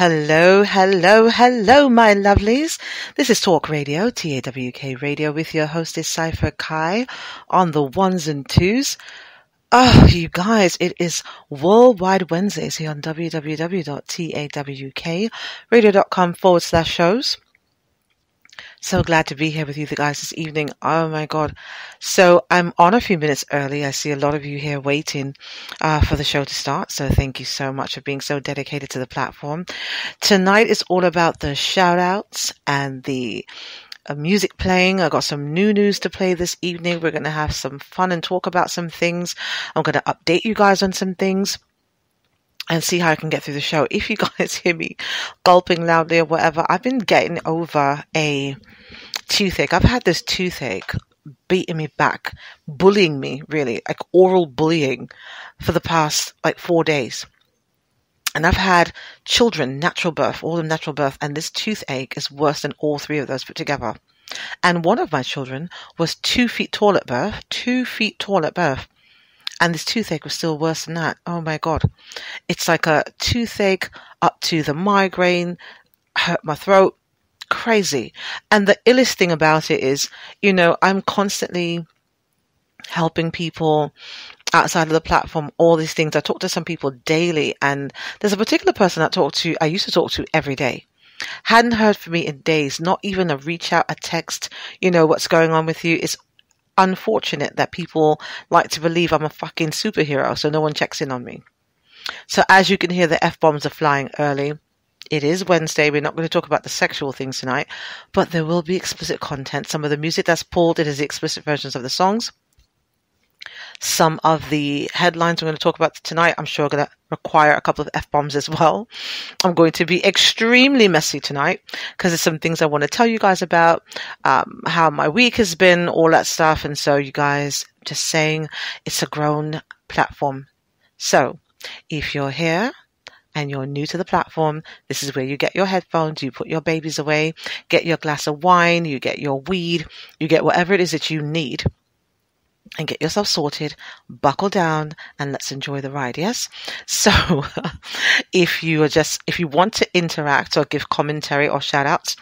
Hello, hello, hello, my lovelies. This is Talk Radio, TAWK Radio, with your hostess, Cypher Kai, on the ones and twos. Oh, you guys, it is Worldwide Wednesdays here on www.tawkradio.com/shows. So glad to be here with you guys this evening. Oh my God. So I'm on a few minutes early. I see a lot of you here waiting for the show to start. So thank you so much for being so dedicated to the platform. Tonight is all about the shout outs and the music playing. I got some new news to play this evening. We're going to have some fun and talk about some things. I'm going to update you guys on some things and see how I can get through the show. If you guys hear me gulping loudly or whatever, I've been getting over a toothache. I've had this toothache beating me back, bullying me, really, like oral bullying for the past 4 days. And I've had children, natural birth, all of them natural birth, and this toothache is worse than all three of those put together. And one of my children was 2 feet tall at birth, 2 feet tall at birth. And this toothache was still worse than that. Oh my God. It's like a toothache up to the migraine, hurt my throat, crazy. And the illest thing about it is, I'm constantly helping people outside of the platform, all these things. I talk to some people daily, and there's a particular person I used to talk to every day. Hadn't heard from me in days, not even a reach out, a text, what's going on with you. It's unfortunate that people like to believe I'm a fucking superhero, so no one checks in on me. So as you can hear, the F-bombs are flying early. It is Wednesday. We're not going to talk about the sexual things tonight, but there will be explicit content. Some of the music that's pulled, it is the explicit versions of the songs. Some of the headlines we're going to talk about tonight, I'm sure, are going to require a couple of F-bombs as well. I'm going to be extremely messy tonight because there's some things I want to tell you guys about, how my week has been, all that stuff. And so you guys, just saying, it's a grown platform. So if you're here and you're new to the platform, this is where you get your headphones, you put your babies away, get your glass of wine, you get your weed, you get whatever it is that you need, and get yourself sorted, buckle down, and let's enjoy the ride, yes? So if you want to interact or give commentary or shout outs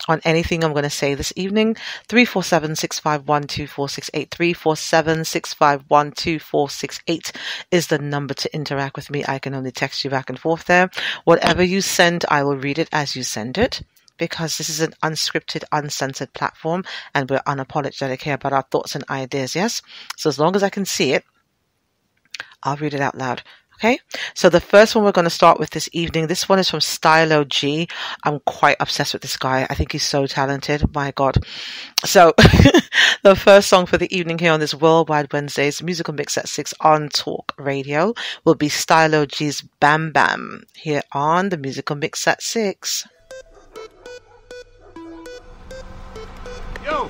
on anything I'm going to say this evening, 347-651-2468, 347-651-2468 is the number to interact with me. I can only text you back and forth there. Whatever you send, I will read it as you send it, because this is an unscripted, uncensored platform, and we're unapologetic here about our thoughts and ideas, yes? So as long as I can see it, I'll read it out loud, okay? So the first one we're going to start with this evening, this one is from Stylo G. I'm quite obsessed with this guy. I think he's so talented. My God. So the first song for the evening here on this Worldwide Wednesdays musical mix at 6 on Talk Radio will be Stylo G's Bam Bam here on the musical mix at 6. Yo!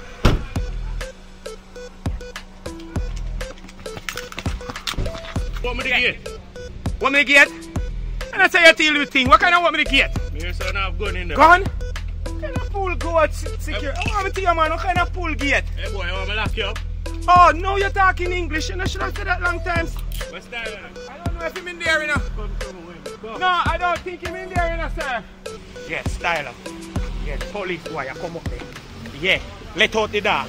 What me the gate? What me the gate? And I say you tell you thing. What kind of what me the gate? Me hear say I have gun in there. Gun? What kind of pool go out secure? I want me to you, man. What kind of pool gate? Hey boy, I want me lock you up. Oh, now you're talking English. You know, should have said that long time. What's that? I don't know if him in there, you know. No, I don't think him in there, you know, sir. Yes, Styler. Yes, police boy, you come up there. Yeah. Let out the dog.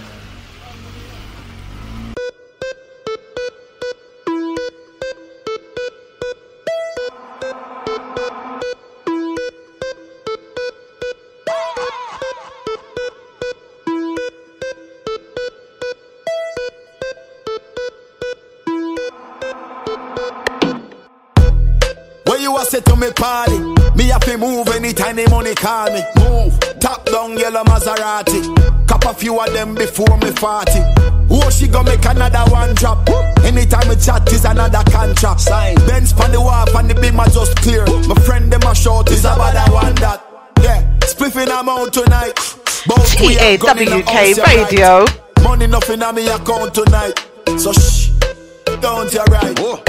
Where you a say to me party? Me have to move anytime the money call me. Move. Top down yellow Maserati. Cop a few of them before me 40. Oh, she gon' make another one drop. Anytime we chat is another contract. Sign. Benz pan the wharf and the beam are just clear. My friend them a short is about that one that. Yeah, spliffing I'm out tonight. TAWK Radio. Money nothing on me account tonight. So shh, don't you right. Oh.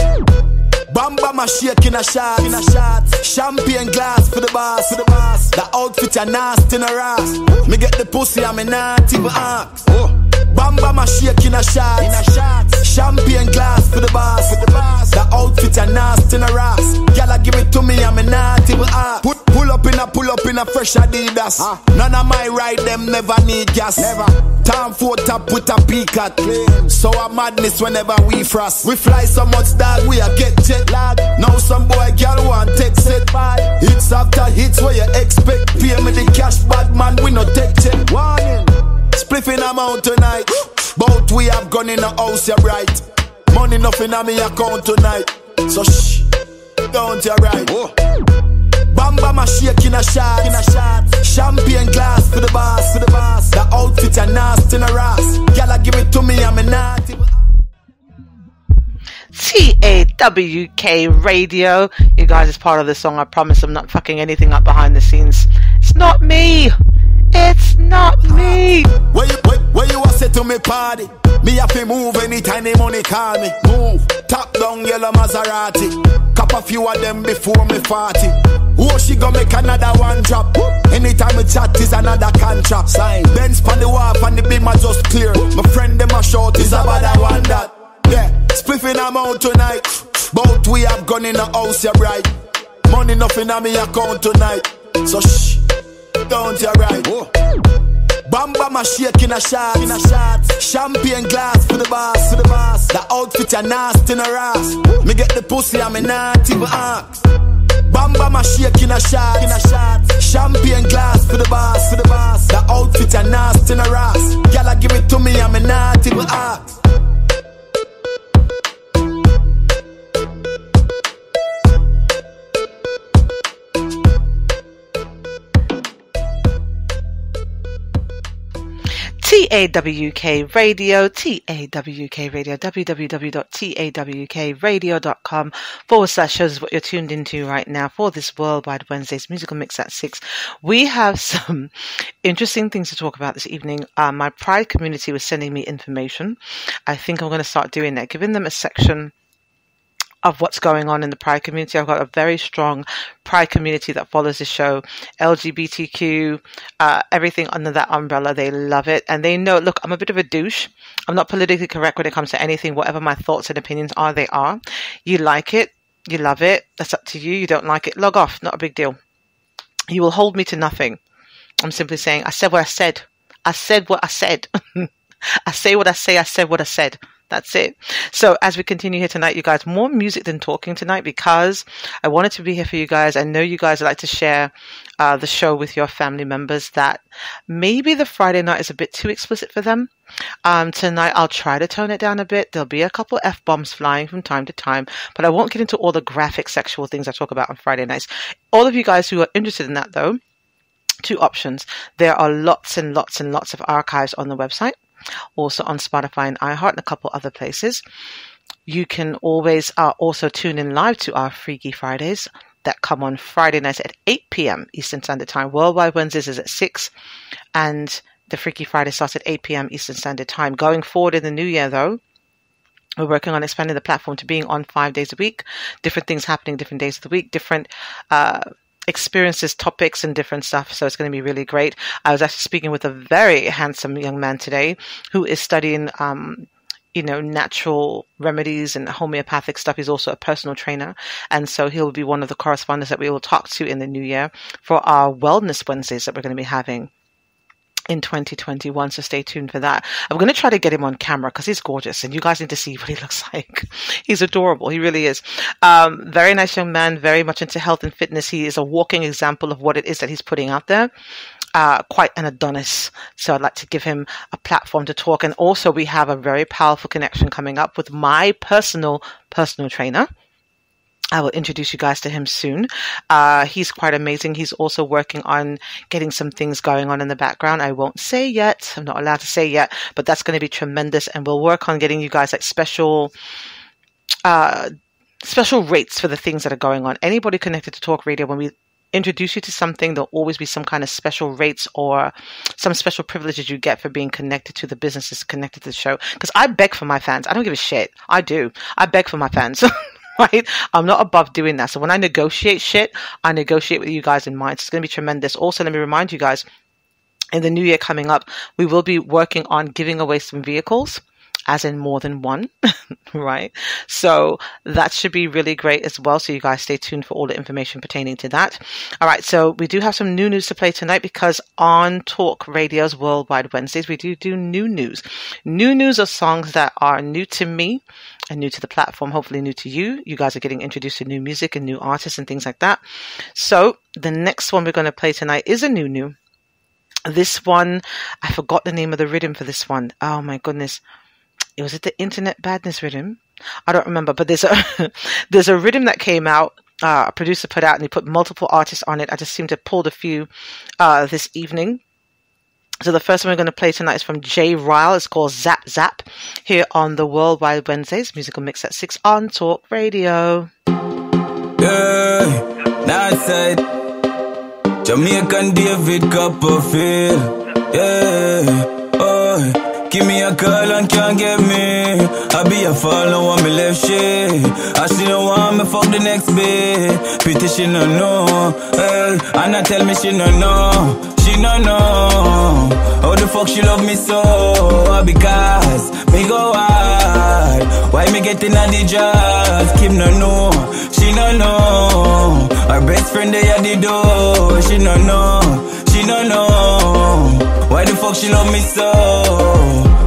Bamba my shake in a shot. Champagne glass for the boss. The outfit a nasty in a ass. Me get the pussy and me not even ask. Bamba my shake in a shot. Champagne glass for the boss. The outfit a nasty in a ass. Gyal give it to me and me not even ask. Pull up I pull up in a fresh Adidas. None of my ride them never need gas. Never. Time for top with a peacock. So a madness whenever we frost. We fly so much dog we a get jet lag. Now some boy girl want take set. Hits after hits where you expect. Pay me the cash bad man we no take check. Warning. Spliffing amount tonight. Both we have gone in the house you right. Money nothing on me account tonight. So shh, don't you right. Bamba my shake in a shot. Champagne glass for the boss. The outfit are nasty in a ass. Gala give it to me, I'm a naughty. TAWK Radio. You guys, as part of the song, I promise I'm not fucking anything up behind the scenes. It's not me. It's not me. Where you was say to me party? Me have to move anytime the money call me. Move. Top down yellow Maserati. Cop a few of them before me 40. Oh, she gon' make another one drop. Anytime we chat is another contract. Sign. Benz pan the wharf and the beam are just clear. My friend them a short is a bad one that. Yeah, spliffing amount tonight. Both we have gone in the house, you right. Money nothing on me account tonight. So shh, don't you right. Bamba my shake in a shot. Champagne glass for the boss. The outfit are nasty in a ass. Me get the pussy and me not even ask. Bamba my shake in a shot. Champagne glass for the boss. The outfit are nasty in a ass. Gala give it to me and me not even ask. TAWK Radio, www.tawkradio.com/shows is what you're tuned into right now for this Worldwide Wednesdays musical mix at 6. We have some interesting things to talk about this evening. My Pride community was sending me information. I think I'm going to start doing that, giving them a section of what's going on in the Pride community. I've got a very strong Pride community that follows the show. LGBTQ, everything under that umbrella. They love it. And they know, look, I'm a bit of a douche. I'm not politically correct when it comes to anything. Whatever my thoughts and opinions are, they are. You like it. You love it. That's up to you. You don't like it. Log off. Not a big deal. You will hold me to nothing. I'm simply saying, I said what I said. I said what I said. I say what I say. I said what I said. That's it. So as we continue here tonight, you guys, more music than talking tonight because I wanted to be here for you guys. I know you guys like to share the show with your family members that maybe the Friday night is a bit too explicit for them. Tonight, I'll try to tone it down a bit. There'll be a couple F-bombs flying from time to time, but I won't get into all the graphic sexual things I talk about on Friday nights. All of you guys who are interested in that, though, two options. There are lots and lots and lots of archives on the website. Also on Spotify and iHeart and a couple other places. You can always also tune in live to our Freaky Fridays that come on Friday nights at 8 p.m. Eastern Standard Time. Worldwide Wednesdays is at 6 and the Freaky Friday starts at 8 p.m. Eastern Standard Time. Going forward in the new year, though, we're working on expanding the platform to being on 5 days a week. Different things happening different days of the week, different experiences, topics, and different stuff. So it's going to be really great. I was actually speaking with a very handsome young man today who is studying, natural remedies and homeopathic stuff. He's also a personal trainer. And so he'll be one of the correspondents that we will talk to in the new year for our Wellness Wednesdays that we're going to be having in 2021, so stay tuned for that. I'm going to try to get him on camera because he's gorgeous and you guys need to see what he looks like. He's adorable. He really is. Very nice young man, very much into health and fitness. He is a walking example of what it is that he's putting out there. Quite an Adonis. So I'd like to give him a platform to talk. And also we have a very powerful connection coming up with my personal trainer. I will introduce you guys to him soon. He's quite amazing. He's also working on getting some things going on in the background. I won't say yet. I'm not allowed to say yet, but that's going to be tremendous. And we'll work on getting you guys like special rates for the things that are going on. Anybody connected to Talk Radio, when we introduce you to something, there'll always be some kind of special rates or some special privileges you get for being connected to the businesses connected to the show. Because I beg for my fans. I don't give a shit. I do. I beg for my fans. Right? I'm not above doing that. So when I negotiate shit, I negotiate with you guys in mind. It's going to be tremendous. Also, let me remind you guys, in the new year coming up, we will be working on giving away some vehicles. as in more than one, right? So that should be really great as well. So you guys stay tuned for all the information pertaining to that. All right. So we do have some new news to play tonight, because on Talk Radio's Worldwide Wednesdays, we do new news. New news are songs that are new to me and new to the platform, hopefully new to you. You guys are getting introduced to new music and new artists and things like that. So the next one we're going to play tonight is a new. This one, I forgot the name of the rhythm for this one. Oh my goodness. Was it the Internet Badness rhythm? I don't remember, but there's a rhythm that came out, a producer put out, and he put multiple artists on it. I just seem to have pulled a few this evening. So the first one we're going to play tonight is from Jay Ryle. It's called Zap Zap, here on the Worldwide Wednesdays Musical Mix at 6 on Talk Radio. Yeah, that's it. Jamaican David Copperfield. Yeah, oh. Give me a call and can't get me. I be a fall, no want me left shit. I she don't want me fuck the next bit. Pity she no know, hey. And I tell me she no know. She no know. How the fuck she love me so? Because me go hard. Why me getting at the jazz? Kim no know. She no know. Her best friend they at the door. She no know. She no know. Why the fuck she love me so?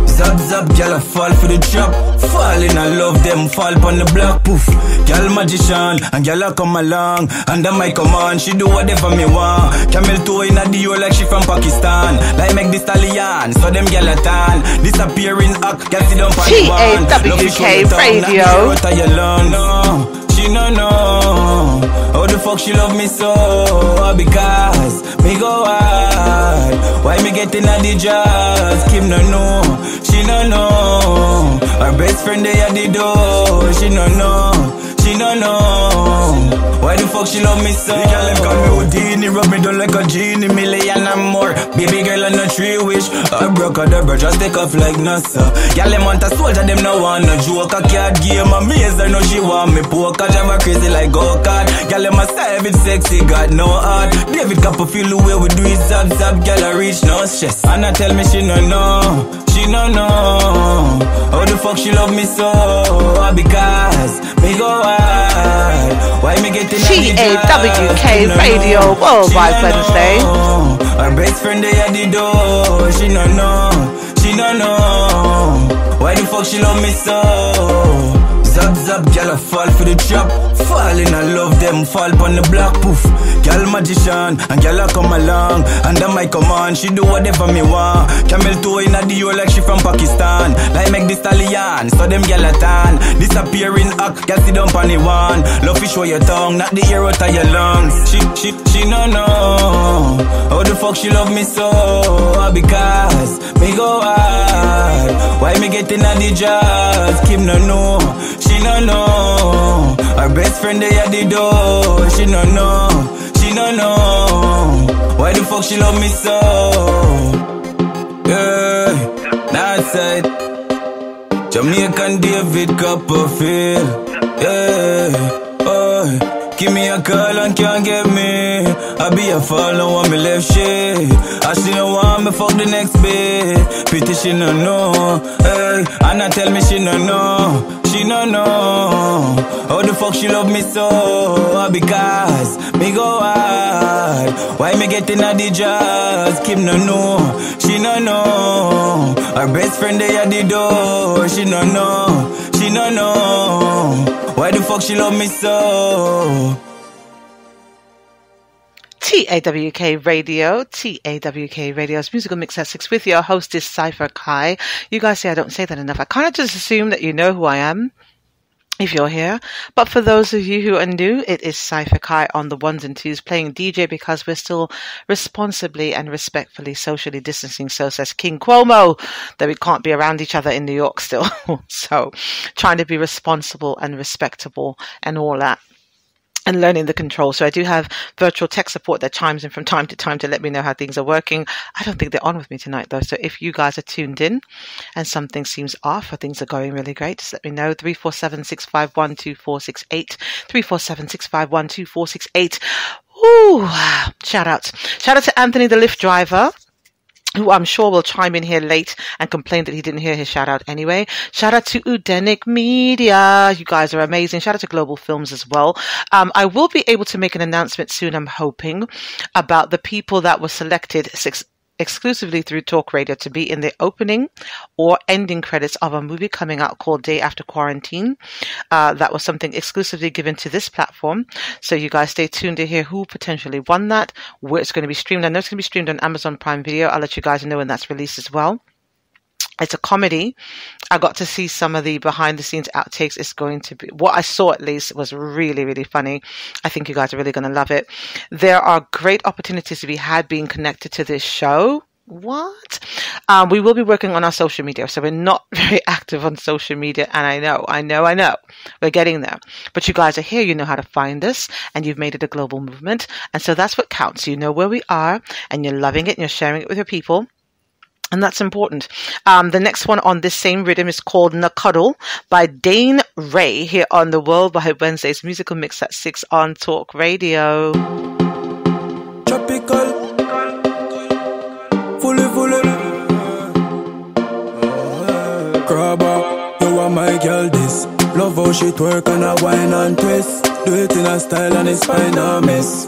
Zap zap, girl I fall for the trap. Fall in I love them, fall on the block, poof. Girl magician, and girl I come along. Under my command, she do whatever me want. Camel toe in a Dio like she from Pakistan. Like make this stallion, so them girl a tan. Disappearing act, girl sit down on the one. TAWK Radio. No, she no know. How the fuck she love me so? Because me go hard. Why me getting at the jazz? Kim no know. She no know. Her best friend they at the door. She no know. She no know. Why the fuck she love me so? The girl them call me Houdini, rub me down like a genie, million and more. Baby girl and a tree wish. I broke her the just take off like NASA. Girl them want a soldier, them no want no joke. A card game, amazing, no she want me poker. Drive her crazy like go-kart. Girl them a savage, sexy, got no heart. David Copperfield the way we do it, zap zap. Girl I reach no stress. And I tell me she no know. She no know. How the fuck she love me so? Because me go hard. Why me getting TAWK Radio Worldwide Wednesday. Her best friend they at the door. She no know. She no know. Why the fuck she love me so? Zap zap, girl I fall for the trap. Fall in I love them, fall on the block, poof. Girl magician, and girl I come along. Under my command, she do whatever me want. Camel toe in a Dio like she from Pakistan. Like make this stallion, so them girl a tan. Disappearing act, girl sit down on the one. Love fish show your tongue, not the air out of your lungs. She no know. How the fuck she love me so? Because me go hard. Why me getting at the jazz? Kim no know. She no know. Her best friend they at the door. She no know. She no know. Why the fuck she love me so? Yeah, that's it. Jamaican David Copperfield. Yeah, oh. Give me a call and can't get me. I be a fall, no want me left shit. I she don't want me fuck the next bit. Pity she no know, hey. And I tell me she no know. She no know. How the fuck she love me so? Because me go hard. Why me getting at the jazz? Kim no know. She no know. Her best friend they at the door. She no know. She no know. Why the fuck she love me so? TAWK Radio, TAWK Radio's Musical Mix at 6 with your hostess Cypher Kai. You guys say I don't say that enough. I kind of just assume that you know who I am if you're here. But for those of you who are new, it is Cypher Kai on the ones and twos playing DJ because we're still responsibly and respectfully socially distancing. So says King Cuomo that we can't be around each other in New York still. So trying to be responsible and respectable and all that. And learning the controls. So I do have virtual tech support that chimes in from time to time to let me know how things are working. I don't think they're on with me tonight though. So if you guys are tuned in and something seems off or things are going really great, just let me know. 347-651-2468. 347-651-2468. Ooh, shout out. Shout out to Anthony the Lyft driver. who I'm sure will chime in here late and complain that he didn't hear his shout out anyway. Shout out to Udenic Media. You guys are amazing. Shout out to Global Films as well. I will be able to make an announcement soon, I'm hoping, about the people that were selected exclusively through Talk Radio to be in the opening or ending credits of a movie coming out called Day After Quarantine. That was something exclusively given to this platform. So you guys stay tuned to hear who potentially won that, where it's going to be streamed. I know it's going to be streamed on Amazon Prime Video. I'll let you guys know when that's released as well. It's a comedy. I got to see some of the behind the scenes outtakes. It's going to be, what I saw at least was really, really funny. I think you guys are really going to love it. There are great opportunities to be had being connected to this show. What? We will be working on our social media. So we're not very active on social media. And I know. We're getting there. But you guys are here. You know how to find us. And you've made it a global movement. And so that's what counts. You know where we are. And you're loving it. And you're sharing it with your people. And that's important. The next one on this same rhythm is called Nacuddle by Dane Ray here on the Worldwide Wednesdays musical mix at 6 on Talk Radio. Tropical, fully, grabber, you are my girl this. Love how she twerk and a wine and twist. Do it in a style and it's fine and miss.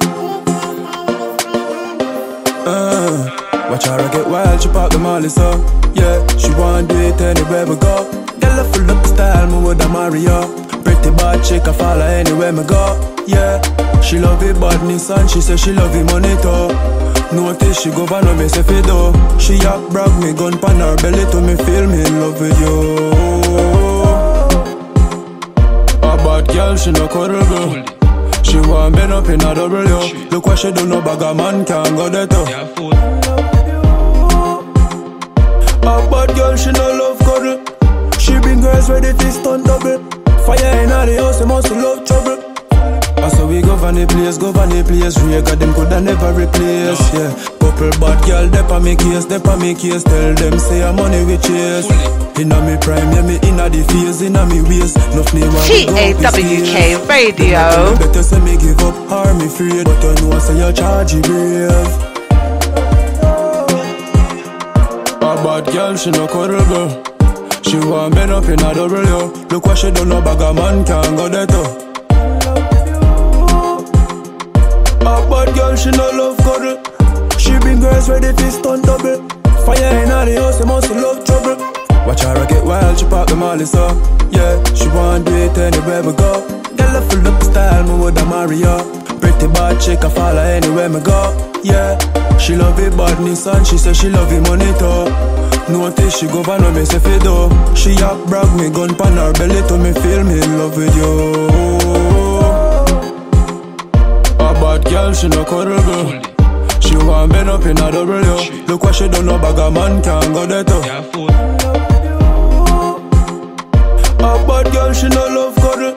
Watch her get wild, she pop the molly so yeah, she want do it anywhere we go. Girl, I full up style, me with a Mario. Pretty bad chick, I follow anywhere me go. Yeah, she love it badness and she say she love it money too. Notice she go van on me say fi do. She up brag me gun pan her belly to me feel me in love with you. A bad girl, she no cuddle girl. She want bend up in a double yo. Look what she do, no bag a man can't go there too. A bad girl, she no love cuddle. She bring girls ready to stunt double. Fire in the house, they must love trouble. So we go van the place, Rega them coulda never replace, yeah. Couple bad girl, they pa me case. Tell them say I'm money we chase. Inna me prime, yeah, me inna the phase, inna me waist. Nuff name TAWK Radio. Better say me give up, or me afraid. But you know say you charge you brave. A bad girl, she no cuddle girl. She want bend up in a double yo. Look what she do, no bag a man can't go there too. A bad girl, she no love cuddle. She bring girls ready to stunt double. Fire in the house, they must love trouble. Watch her get wild, she pop the molly so yeah, she want do it anywhere we go. Girl, I full up style, me with a Mario. Pretty bad chick, I follow anywhere me go. Yeah, she love it badness and she say she love it money too. Notice she go van on me say fi do. She up brag me gun pan her belly to me feel me in love with you. A bad girl, she no cuddle girl. She want bend up in a double yo. Look what she do, no bag a man can't go there too. A bad girl, she no love cuddle.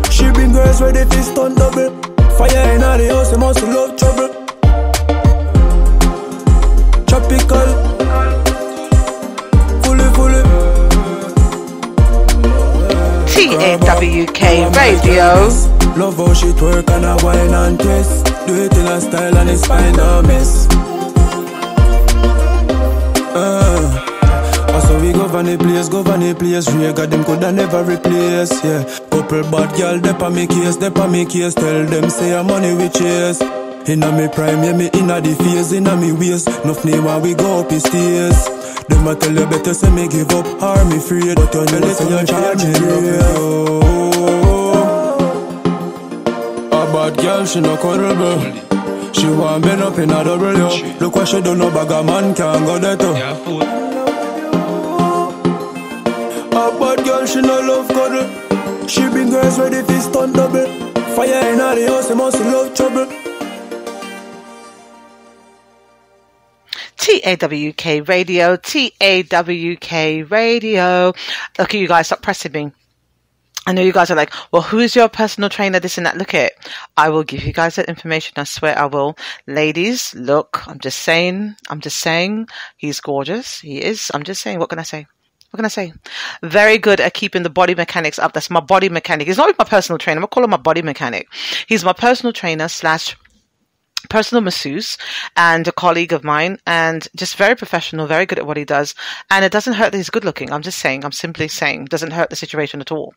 She bring girls ready to stunt double. Fire in the house, they must love trouble. Tropical, fully. TAWK Radio. Love how she twerk and a wine and twist. Do it in a style and it's fine or miss. So we go van the place, Rega them coulda never replace, yeah. Couple bad girl, they pa me case. Tell them say I'm money we chase. Inna me prime, yeah, me inna the phase, inna me waist. Nuff name when we go up the stairs. Them a tell you better say me give up, or me afraid. But you know say you charge me real. A bad girl, she no cuddle girl. She want bend up in a double yo. Look what she do, no bag a man can't go there too. A bad girl, she no love cuddle. She bring girls ready to stunt double. Fire in the house, they must love trouble. TAWK Radio. Okay, you guys, stop pressing me. I know you guys are like, well, who's your personal trainer, this and that? Look it. I will give you guys that information. I swear I will. Ladies, look, I'm just saying, he's gorgeous. He is. I'm just saying, what can I say? Very good at keeping the body mechanics up. That's my body mechanic. He's not my personal trainer. I'm going to call him my body mechanic. He's my personal trainer / personal masseuse and a colleague of mine, and just very professional, very good at what he does. And it doesn't hurt that he's good looking. I'm simply saying, it doesn't hurt the situation at all.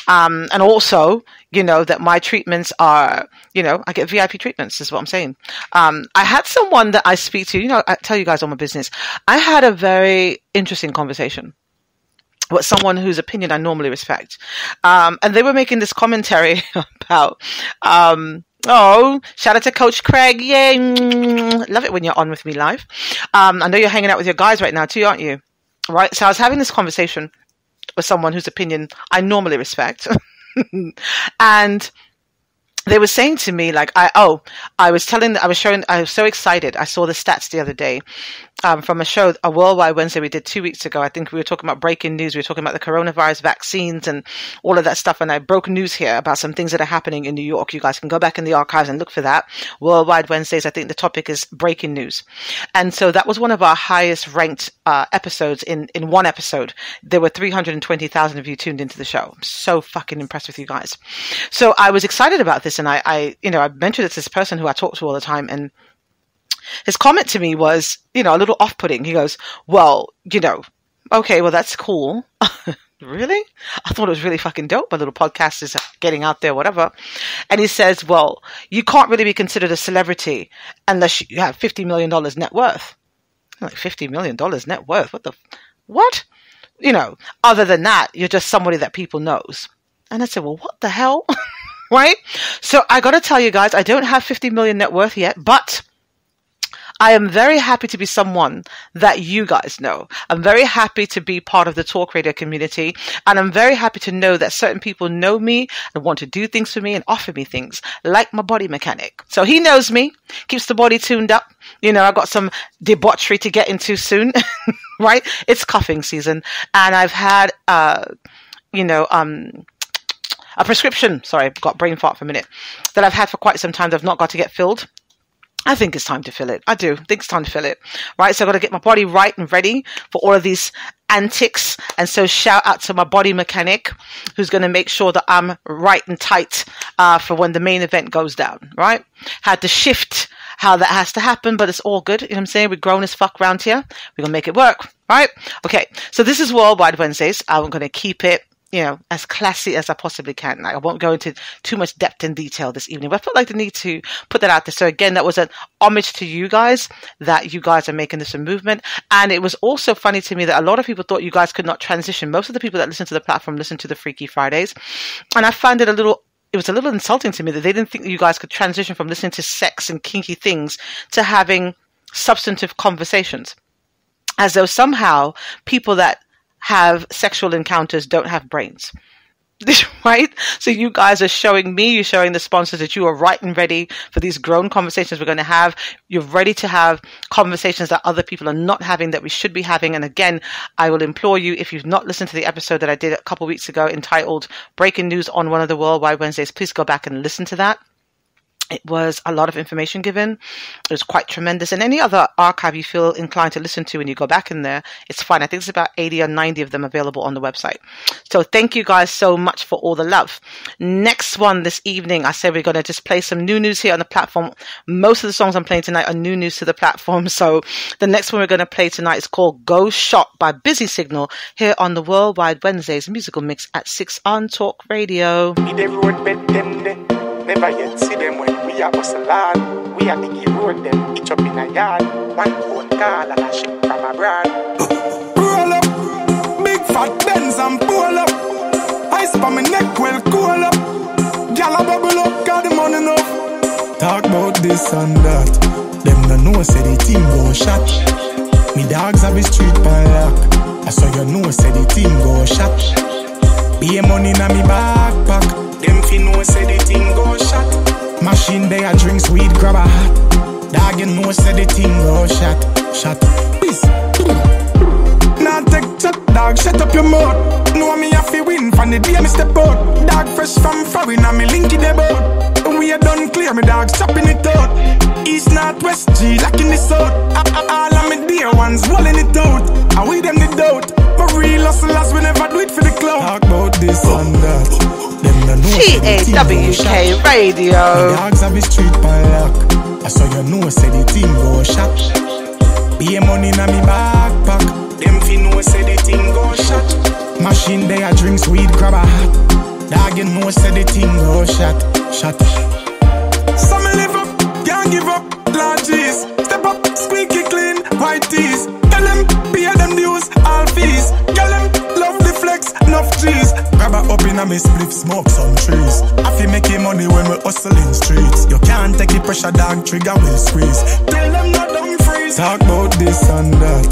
And also, that my treatments are, I get VIP treatments is what I'm saying. I had someone that I speak to, I tell you guys all my business. I had a very interesting conversation with someone whose opinion I normally respect. And they were making this commentary about, shout out to Coach Craig. Yay. Love it when you're on with me live. I know you're hanging out with your guys right now too, aren't you? Right. So I was having this conversation with someone whose opinion I normally respect. And they were saying to me, like, I was so excited. I saw the stats the other day from a show, a Worldwide Wednesday we did 2 weeks ago. I think we were talking about breaking news. We were talking about the coronavirus vaccines and all of that stuff. And I broke news here about some things that are happening in New York. You guys can go back in the archives and look for that. Worldwide Wednesdays, I think the topic is breaking news. And so that was one of our highest ranked episodes in one episode. There were 320,000 of you tuned into the show. I'm so fucking impressed with you guys. So I was excited about this. And I mentioned it to this person who I talk to all the time, and his comment to me was, a little off-putting. He goes, well, okay, well, that's cool. Really? I thought it was really fucking dope. My little podcast is getting out there, whatever. And he says, well, you can't really be considered a celebrity unless you have $50 million net worth. I'm like, $50 million net worth? What? Other than that, you're just somebody that people knows. And I said, well, what the hell? Right? So I got to tell you guys, I don't have 50 million net worth yet, but I am very happy to be someone that you guys know. I'm very happy to be part of the Talk Radio community, and I'm very happy to know that certain people know me and want to do things for me and offer me things, like my body mechanic. So he knows me, keeps the body tuned up. I got some debauchery to get into soon, right? It's cuffing season, and I've had, a prescription, sorry, I've got brain fart for a minute, that I've had for quite some time that I've not got to get filled. I think it's time to fill it. I do think it's time to fill it, right? So I've got to get my body right and ready for all of these antics. And so shout out to my body mechanic who's going to make sure that I'm right and tight for when the main event goes down, right? Had to shift how that has to happen, but it's all good. You know what I'm saying? We're grown as fuck around here. We're going to make it work, right? Okay, so this is Worldwide Wednesdays. I'm going to keep it as classy as I possibly can. I won't go into too much depth and detail this evening, but I felt like the need to put that out there. So again, that was an homage to you guys, that you guys are making this a movement. And it was also funny to me that a lot of people thought you guys could not transition. Most of the people that listen to the platform listen to the Freaky Fridays. And I found it was a little insulting to me that they didn't think that you guys could transition from listening to sex and kinky things to having substantive conversations. As though somehow people that have sexual encounters don't have brains, right? So you guys are showing me, you're showing the sponsors that you are right and ready for these grown conversations we're going to have. You're ready to have conversations that other people are not having, that we should be having. And again, I will implore you, if you've not listened to the episode that I did a couple of weeks ago entitled Breaking News on one of the Worldwide Wednesdays, please go back and listen to that. It was a lot of information given. It was quite tremendous. And any other archive you feel inclined to listen to when you go back in there, it's fine. I think there's about 80 or 90 of them available on the website. So thank you guys so much for all the love. Next one this evening, I said we're going to just play some new news here on the platform. Most of the songs I'm playing tonight are new news to the platform. So the next one we're going to play tonight is called Go Shot by Busy Signal here on the Worldwide Wednesdays musical mix at 6 on Talk Radio. Never yet see them when we are hustle hard. We are the road them, each up in a yard. One phone call and a ship from abroad. Roll up, big fat Benz and pull up. Ice for my neck well cool up. Gyal bubble up, got the money enough. Talk about this and that. Them no know say the team go shot. Me dogs have a street pan lock. I saw you know say the team go shot. Be money na me backpack. Them fi know say the thing go shot. Machine they a drink sweet, grab a hat. Dog you know say the thing go shot. Shot. Peace. Now take chat, dog, shut up your mouth. Know me have to win from the day me step out. Dog fresh from foreign and me link in the boat. We are done clear, me dog chopping it out. East, north, west, G, locking the south. All of me dear ones rolling it out. And we them the doubt. But real hustlers we never do it for the clout. Talk about this and that. TAWK Radio. My dogs have a street pan lock. I saw you know, say the thing go shot. Be money in me backpack. Them fi know, say the thing go shot. Machine there, drinks, weed, grab a hat. Dog, you know, say the thing go shot. Shot. So me live up, can't give up. Large G's, step up, squeaky clean, white tees. Tell them, pay them dues, all fees. Tell them, love the flex, enough G's. Grab a up in a me spliff, smoke some trees. I feel making money when we hustle in streets. You can't take the pressure, dog, trigger will squeeze. Tell them not don't freeze. Talk about this and that.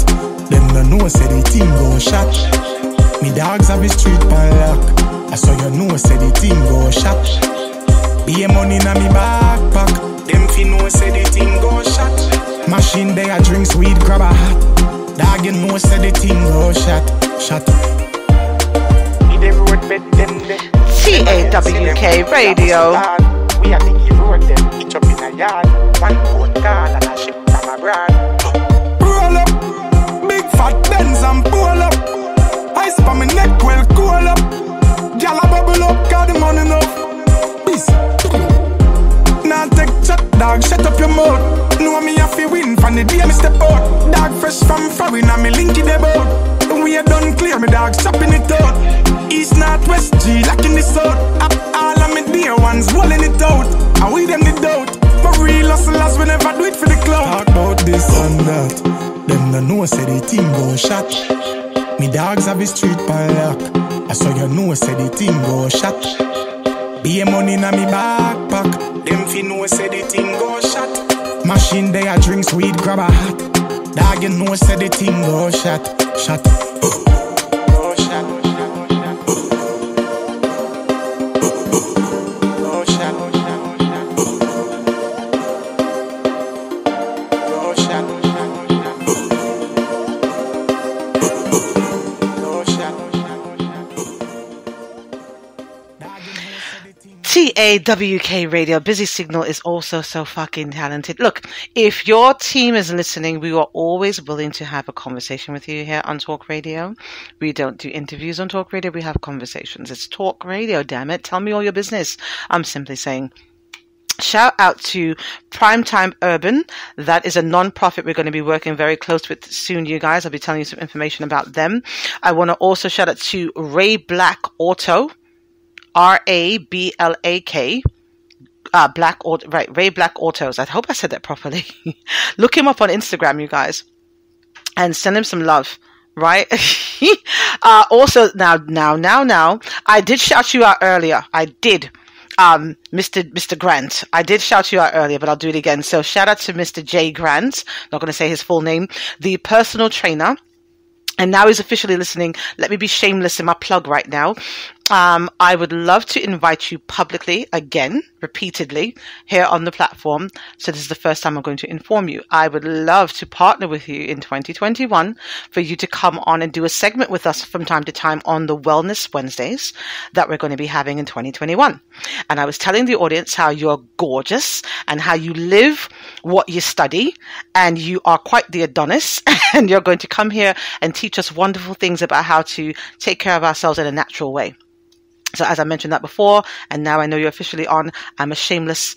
Them no know, say the thing go shot. Me dogs have the street pan lock. I saw you know, say the thing go shot. Be money in me backpack. Them fi know, say the thing go shot. Machine there, drinks, weed, grab a hat. Dog, you know, say the thing go shot. Shot. TAWK Radio. We are the road them, each up in a yard. One phone call and a ship from abroad. Roll up, big fat Benz and pull up. Ice for my neck, well cool up. Gyal a bubble up, got the money enough. Peace. Now take chat, dog, shut up your mouth. Know me have to win from the day me step out. Dog fresh from foreign and me link it about. We are done clear, me dog chopping it out. East, north, west, G, locking the south. All of me dear ones rolling it out. And we them the doubt. But real hustlers we never do it for the clout. Talk about this and that. Them no know say the thing go shot. Me dogs have the street pan lock. I saw you know say the thing go shot. Be money in me backpack. Them fi know say the thing go shot. Machine there, drinks, weed, grab a hat. Dog you know say the thing go shot. Shot. Go shot. TAWK Radio. Busy Signal is also so fucking talented. Look, if your team is listening, we are always willing to have a conversation with you here on Talk Radio. We don't do interviews on Talk Radio. We have conversations. It's Talk Radio, damn it. Tell me all your business. I'm simply saying. Shout out to Primetime Urban. That is a non-profit we're going to be working very close with soon, you guys. I'll be telling you some information about them. I want to also shout out to Ray Black Auto. RABLAK, Black Auto, right? Ray Black Autos. I hope I said that properly. Look him up on Instagram, you guys, and send him some love. Right? Also, now, I did shout you out earlier. I did, Mr. Grant. I did shout you out earlier, but I'll do it again. So shout out to Mr. J Grant. Not going to say his full name. The personal trainer. And now he's officially listening. Let me be shameless in my plug right now. I would love to invite you publicly again, repeatedly, here on the platform. So this is the first time I'm going to inform you. I would love to partner with you in 2021 for you to come on and do a segment with us from time to time on the Wellness Wednesdays that we're going to be having in 2021. And I was telling the audience how you're gorgeous and how you live what you study, and you are quite the Adonis, and you're going to come here and teach us wonderful things about how to take care of ourselves in a natural way. So as I mentioned that before, and now I know you're officially on, I'm a shameless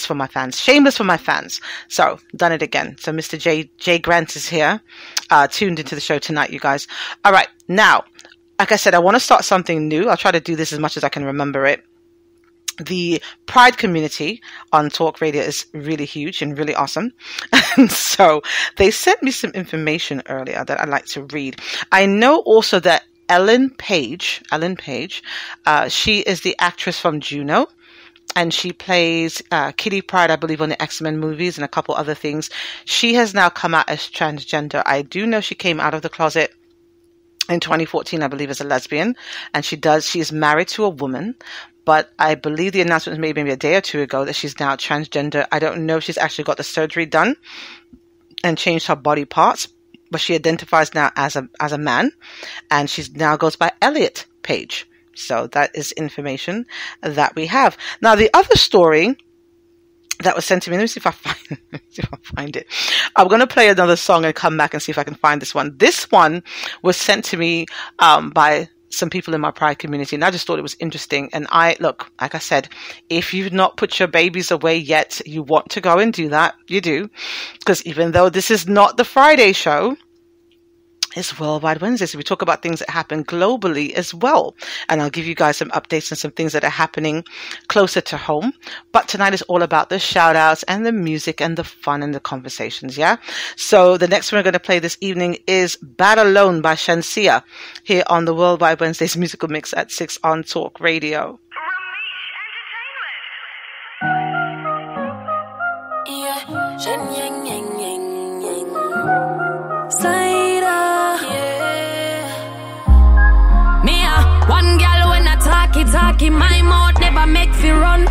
for my fans. Shameless for my fans. So, done it again. So Mr. J Grant is here, tuned into the show tonight, you guys. All right. Now, like I said, I want to start something new. I'll try to do this as much as I can remember it. The Pride community on Talk Radio is really huge and really awesome. And so they sent me some information earlier that I'd like to read. I know also that Ellen Page, she is the actress from Juno, and she plays Kitty Pryde, I believe, on the X-Men movies and a couple other things. She has now come out as transgender. I do know she came out of the closet in 2014, I believe, as a lesbian, and she is married to a woman, but I believe the announcement was made maybe a day or two ago that she's now transgender. I don't know if she's actually got the surgery done and changed her body parts, but she identifies now as a man, and she now goes by Elliot Page. So that is information that we have. Now, the other story that was sent to me, let me see if I find it. I'm going to play another song and come back and see if I can find this one. This one was sent to me by some people in my pride community, and I just thought it was interesting. And look, like I said, if you've not put your babies away yet, you want to go and do that, you do. Because even though this is not the Friday show, it's Worldwide Wednesday, so we talk about things that happen globally as well. And I'll give you guys some updates on some things that are happening closer to home. But tonight is all about the shout outs and the music and the fun and the conversations, yeah? So the next one we're going to play this evening is Bad Alone by Shansia here on the Worldwide Wednesdays musical mix at 6 on Talk Radio. Talkie, my mouth never make fi run.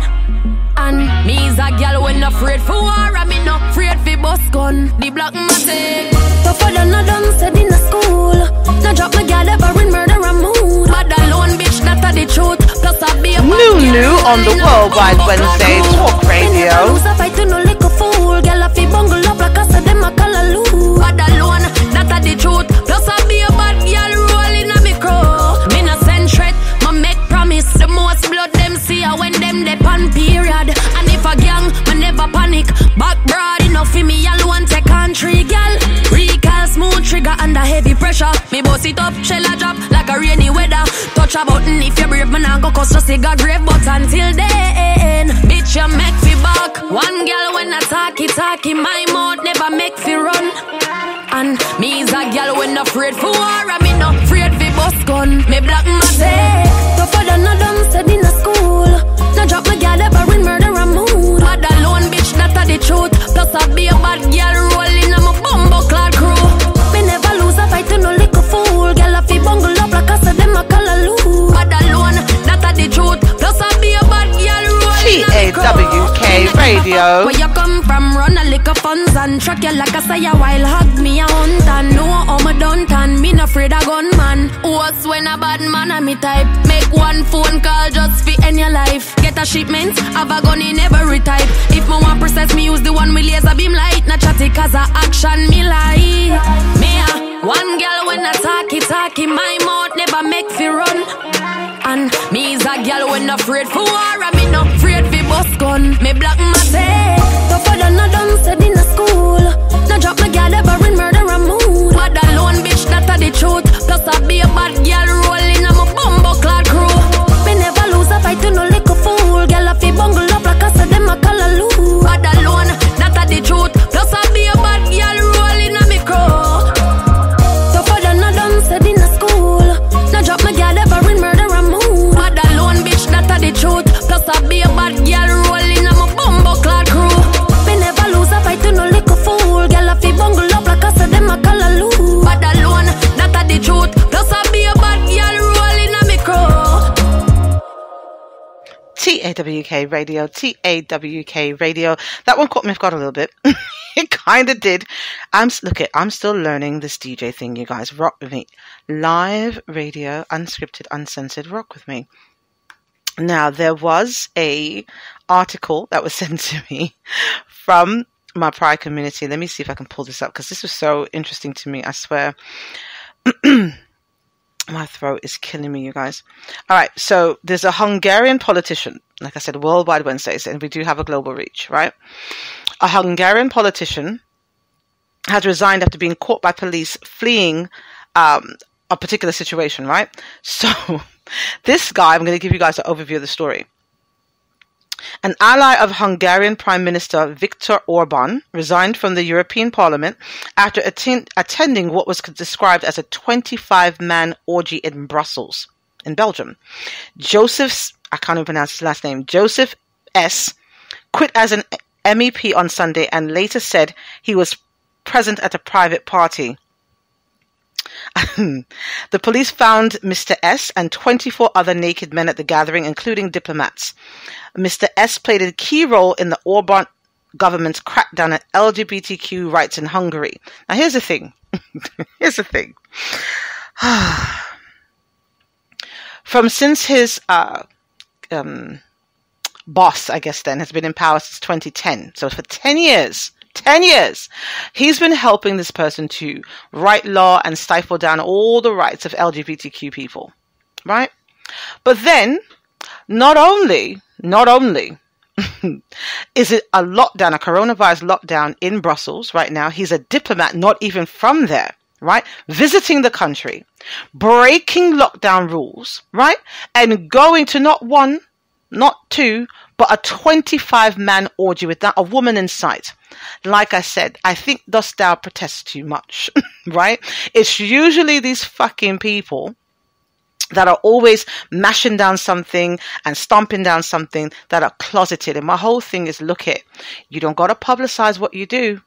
And me's a girl when no afraid for war, and me no afraid fi bust gun. The black matic tougher than a dumb said in a school. No drop my girl ever in murder and mood. But alone bitch, that a the truth. Plus I be a new on the Worldwide Wednesday Talk Radio. Lose a fight to no liquor fool. Girl a fi bungle up like I said them a call a loo. But alone, that a the truth. Plus I be a bad girl rolling a me crow. Me no send threat. Make promise, the most blood them see when them they pan period. And if a gang, me never panic. Back broad enough for me alone take country girl. Recall smooth trigger under heavy pressure. Me boss it up, shell a drop like a rainy weather. Touch a button if you brave, me nah go cause just a grave. But until then, bitch you make fi back. One girl when I talkie, my mouth never make fi run. And me is a girl when no afraid for war, and me no afraid fi bust gun. Me black matic tougher than a dumb said in a school. No drop my girl ever in murder and mood. But alone bitch, that a the truth. Plus I be a bad girl rolling on my bumbo clad crew. Me never lose a fight to no liquor fool. Girl a fi bungle up like I said them a call a loo. But alone, that a the truth. Plus I be a bad girl rolling on my crew. TAWK Radio. Where you come from, run a liquor funds and track you like I say a while. Hug me a hunt and know how me done tan. Me no afraid of gunman. What's when a bad man a me type? Make one phone call just fi end your life. Get a shipment, have a gun in every type. If me want process, me use the one with laser beam light. Not chatty cause a action me like. Me a one girl when I talkie, my mouth never make fi run. And me is a girl when afraid for war, and me no afraid fi bust gun. Me black matic tougher than a dumb said in a school. No drop my girl ever in murder and mood. But alone bitch, that a the truth. Plus I be a bad girl rolling on my bumbo clad crew. Me never lose a fight to no liquor fool. Girl a fi bungle up like I said them a call a loo. But alone, that a the truth. Plus I be a bad girl rolling on me crow. Tougher than a dumb said in a school. No drop my girl ever in murder and mood. But alone bitch, that a the truth. Plus I be a bad girl rolling on my bumbo clad crew. Me never lose a fight to no liquor fool. Girl a fi bungle up like I said them a call a loo. But alone, that a the truth. Plus I be a bad girl rolling on me crow. TAWK Radio. That one caught me off guard a little bit. It kind of did. I'm still learning this DJ thing, you guys. Rock with me. Live radio, unscripted, uncensored. Rock with me. Now, there was a article that was sent to me from my pride community. Let me see if I can pull this up because this was so interesting to me. I swear. My throat is killing me, you guys. All right. So there's a Hungarian politician, like I said, Worldwide Wednesdays, and we do have a global reach, right? A Hungarian politician has resigned after being caught by police fleeing a particular situation, right? So this guy, I'm going to give you guys an overview of the story. An ally of Hungarian Prime Minister Viktor Orban resigned from the European Parliament after attending what was described as a 25-man orgy in Brussels, in Belgium. I can't even pronounce his last name, Joseph S., quit as an MEP on Sunday and later said he was present at a private party. The police found Mr. S. and 24 other naked men at the gathering, including diplomats. Mr. S. played a key role in the Orban government's crackdown on LGBTQ rights in Hungary. Now, here's the thing. Since his boss, I guess then, has been in power since 2010. So for 10 years, he's been helping this person to write law and stifle down all the rights of LGBTQ people. right? But then, not only is it a lockdown, a coronavirus lockdown in Brussels right now, he's a diplomat, not even from there, right? Visiting the country, breaking lockdown rules, right? And going to not one, not two, but a 25-man orgy with a woman in sight. Like I said, I think dost thou protest too much, right? It's usually these fucking people that are always mashing down something and stomping down something that are closeted. And my whole thing is, look it, you don't got to publicize what you do,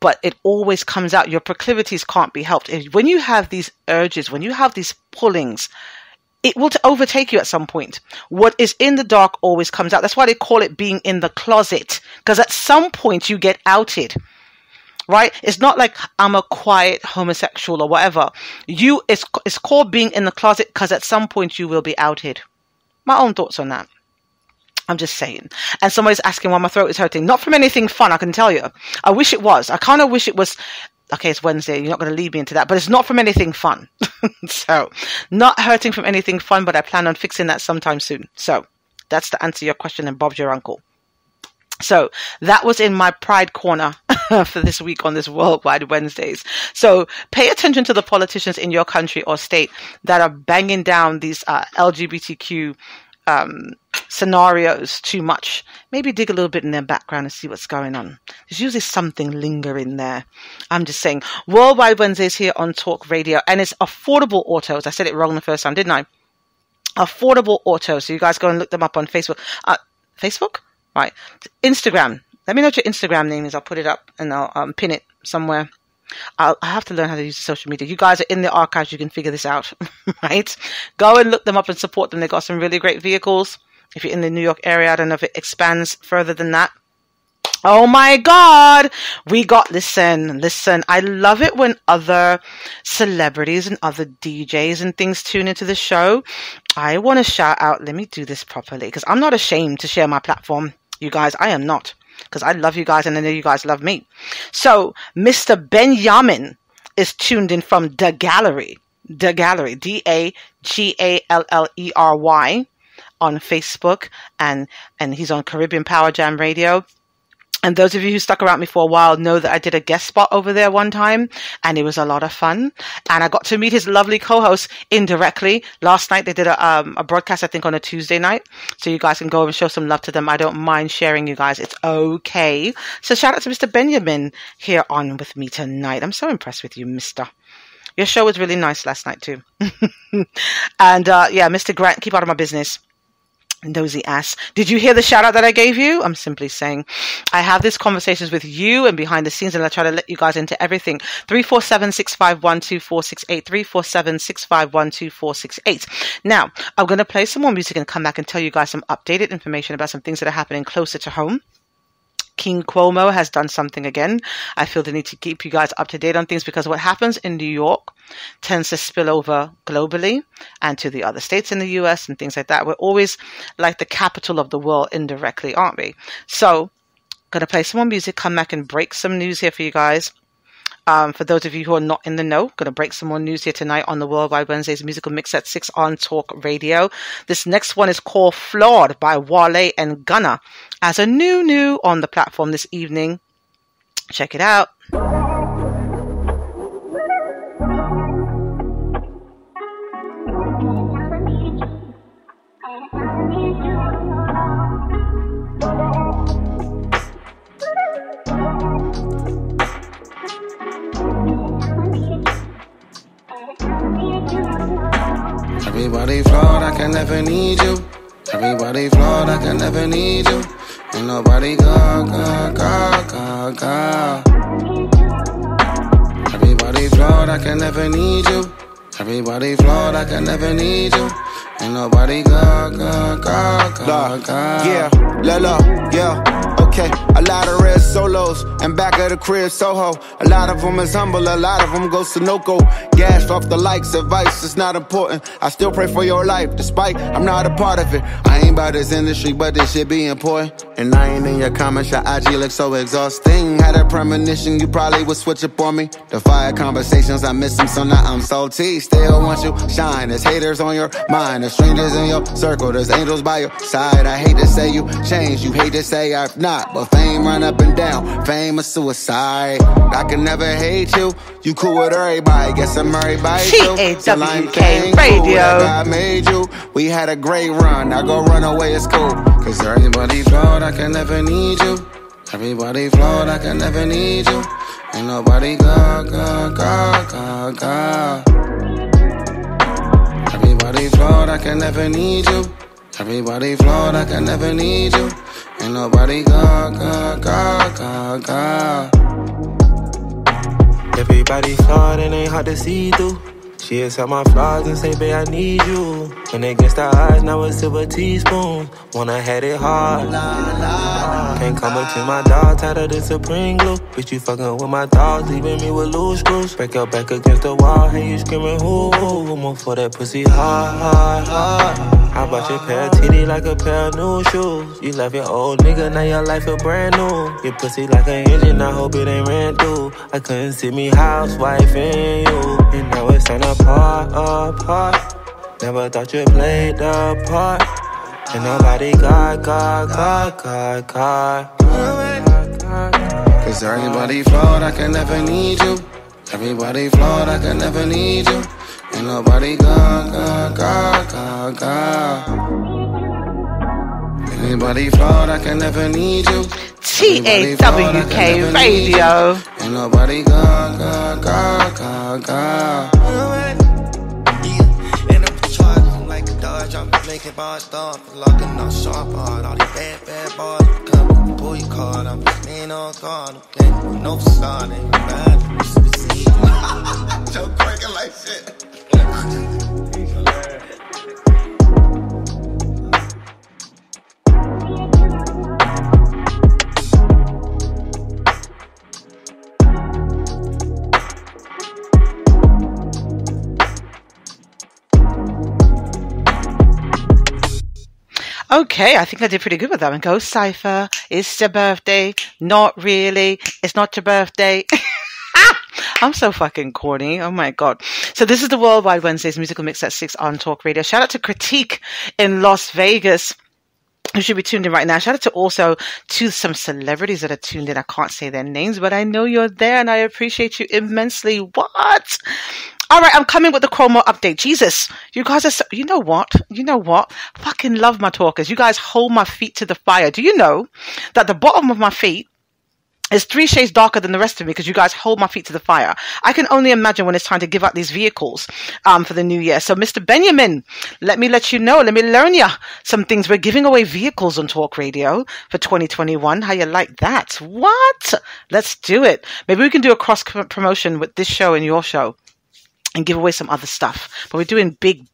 but it always comes out. Your proclivities can't be helped. When you have these urges, when you have these pullings, it will overtake you at some point. What is in the dark always comes out. That's why they call it being in the closet, because at some point you get outed, right? It's not like I'm a quiet homosexual or whatever. It's called being in the closet because at some point you will be outed. My own thoughts on that. I'm just saying. And somebody's asking why my throat is hurting. Not from anything fun, I can tell you. I wish it was. I kind of wish it was. Okay, it's Wednesday. You're not going to lead me into that. But it's not from anything fun. So, not hurting from anything fun, but I plan on fixing that sometime soon. So, that's to answer your question, and Bob's your uncle. So, that was in my pride corner for this week on this Worldwide Wednesdays. So, pay attention to the politicians in your country or state that are banging down these LGBTQ scenarios too much. Maybe dig a little bit in their background and see what's going on. There's usually something lingering there. I'm just saying. Worldwide Wednesdays here on Talk Radio, and it's Affordable Autos. I said it wrong the first time, didn't I? Affordable Autos. So you guys go and look them up on Facebook. Facebook? Right. Instagram. Let me know what your Instagram name is. I'll put it up and I'll pin it somewhere. I have to learn how to use social media. You guys are in the archives. You can figure this out, right? Go and look them up and support them. They've got some really great vehicles. If you're in the New York area, I don't know if it expands further than that. Oh my God. Listen. I love it when other celebrities and other DJs and things tune into the show. I want to shout out. Let me do this properly because I'm not ashamed to share my platform. You guys, I am not. Because I love you guys and I know you guys love me. So, Mr. Benjamin is tuned in from The Gallery. The Gallery. DAGALLERY on Facebook. And he's on Caribbean Power Jam Radio. And those of you who stuck around me for a while know that I did a guest spot over there one time, and it was a lot of fun. And I got to meet his lovely co-host indirectly. Last night they did a broadcast, I think, on a Tuesday night. So you guys can go and show some love to them. I don't mind sharing, you guys. It's okay. So shout out to Mr. Benjamin here on with me tonight. I'm so impressed with you, mister. Your show was really nice last night too. And yeah, Mr. Grant, keep out of my business. Nosy ass. Did you hear the shout out that I gave you? I'm simply saying I have these conversations with you and behind the scenes, and I try to let you guys into everything. 347-651-2468. 347-651-2468. Now, I'm going to play some more music and come back and tell you guys some updated information about some things that are happening closer to home. King Cuomo has done something again. I feel the need to keep you guys up to date on things because what happens in New York tends to spill over globally and to the other states in the US and things like that. We're always like the capital of the world indirectly, aren't we? So, going to play some more music, come back and break some news here for you guys. For those of you who are not in the know, going to break some more news here tonight on the Worldwide Wednesdays Musical Mix at 6 on Talk Radio. This next one is called Flawed by Wale and Gunna as a new on the platform this evening. Check it out. Everybody flawed, I can never need you. Everybody flawed, I can never need you. Ain't nobody go. Everybody flawed, I can never need you. Everybody flawed, I can never need you. Ain't nobody go. Yeah, Lala, yeah. Okay, a lot of red solos and back of the crib Soho. A lot of them is humble, a lot of them go Sunoco. Gashed off the likes, advice is not important. I still pray for your life, despite I'm not a part of it. I ain't about this industry, but this shit be important. And I ain't in your comments, your IG look so exhausting. Had a premonition, you probably would switch up on me. The fire conversations, I miss them, so now I'm salty. Still want you shine, there's haters on your mind. There's strangers in your circle, there's angels by your side. I hate to say you changed, you hate to say I've not. But fame run up and down, fame is suicide. I can never hate you, you cool with everybody. Guess I'm everybody too. TAWK Radio. God made you, we had a great run. I go run away, it's cool. Cause everybody flawed, I can never need you. Everybody flawed, I can never need you. Ain't nobody God. Everybody flawed, I can never need you. Everybody flawed, I can never need you. Ain't nobody God. Everybody flawed and ain't hard to see through. She accept my flaws and say, babe, I need you. When against the eyes, now a silver teaspoon. Wanna had it hard. Can't come between my dogs, tired of the supreme glue. Bitch, you fucking with my dogs, leaving me with loose screws. Break your back against the wall, hey, you screaming, who? More for that pussy hard. I bought your pair of titty like a pair of new shoes. You left your old nigga, now your life is brand new. Your pussy like an engine, I hope it ain't ran through. I couldn't see me housewife in you. And now it's time apart. Never thought you played the part. And nobody God. Cause everybody flawed, I can never need you. Everybody flawed, I can never need you. Ain't nobody God. Anybody flawed, I can never need you. TAWK Radio. Ain't nobody God. And I'm charging like a Dodge. I'm making bars off, locking up sharp hard. All these bad bars come pull your card. I'm leaning on guard. I'm no facade, ain't bad. Joe cranking like shit. Okay, I think I did pretty good with that one. Ghost Cypher, it's your birthday. Not really. It's not your birthday. I'm so fucking corny. Oh my God. So this is the Worldwide Wednesdays musical mix at 6 on Talk Radio. Shout out to Critique in Las Vegas, who should be tuned in right now. Shout out to some celebrities that are tuned in. I can't say their names, but I know you're there and I appreciate you immensely. What? All right, I'm coming with the Cuomo update. Jesus, you guys are so, you know what? Fucking love my talkers. You guys hold my feet to the fire. Do you know that the bottom of my feet is 3 shades darker than the rest of me because you guys hold my feet to the fire? I can only imagine when it's time to give out these vehicles for the new year. So, Mr. Benjamin, let me let you know. Let me learn you some things. We're giving away vehicles on Talk Radio for 2021. How you like that? What? Let's do it. Maybe we can do a cross promotion with this show and your show and give away some other stuff. But we're doing big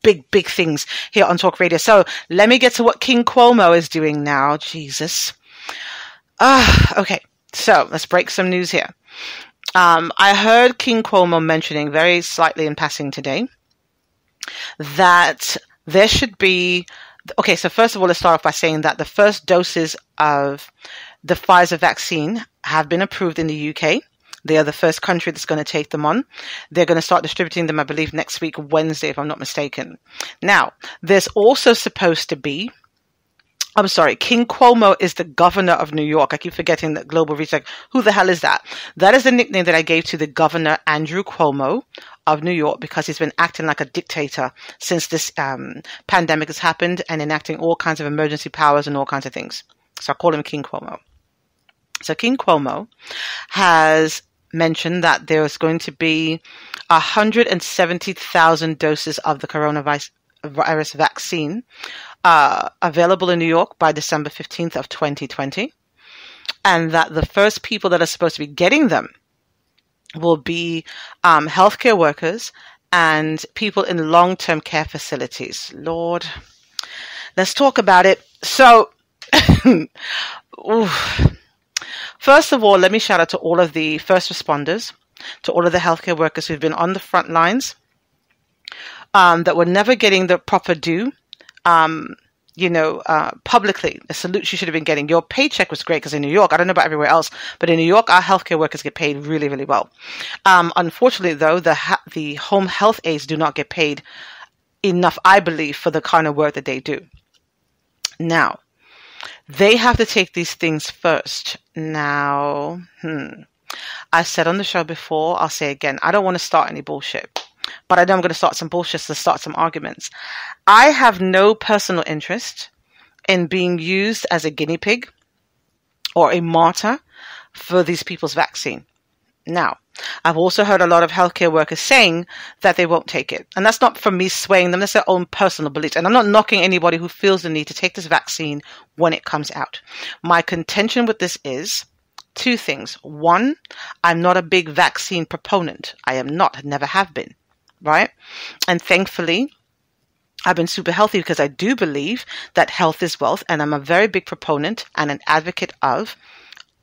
things here on Talk Radio. So let me get to what King Cuomo is doing now. Jesus. Okay. So let's break some news here. I heard King Cuomo mentioning very slightly in passing today that there should be... Okay, so first of all, let's start off by saying that the first doses of the Pfizer vaccine have been approved in the UK. They are the first country that's going to take them on. They're going to start distributing them, I believe, next week, Wednesday, if I'm not mistaken. Now, there's also supposed to be... I'm sorry, King Cuomo is the governor of New York. I keep forgetting that Global Reach. Like, who the hell is that? That is the nickname that I gave to the governor, Andrew Cuomo of New York, because he's been acting like a dictator since this pandemic has happened and enacting all kinds of emergency powers and all kinds of things. So I call him King Cuomo. So King Cuomo has mentioned that there's going to be 170,000 doses of the coronavirus vaccine available in New York by December 15th of 2020. And that the first people that are supposed to be getting them will be healthcare workers and people in long-term care facilities. Lord, let's talk about it. So, First of all, let me shout out to all of the first responders, to all of the healthcare workers who've been on the front lines, that were never getting the proper due, publicly. A salute you should have been getting. Your paycheck was great because in New York, I don't know about everywhere else, but in New York, our healthcare workers get paid really, really well. Unfortunately, though, the home health aides do not get paid enough, I believe, for the kind of work that they do. Now, they have to take these things first. Now, I said on the show before, I'll say again, I don't want to start any bullshit, but I know I'm going to start some bullshit to start some arguments. I have no personal interest in being used as a guinea pig or a martyr for these people's vaccine. Now, I've also heard a lot of healthcare workers saying that they won't take it. And that's not from me swaying them. That's their own personal beliefs. And I'm not knocking anybody who feels the need to take this vaccine when it comes out. My contention with this is two things. One, I'm not a big vaccine proponent. I am not, never have been, right? And thankfully, I've been super healthy because I do believe that health is wealth. And I'm a very big proponent and an advocate of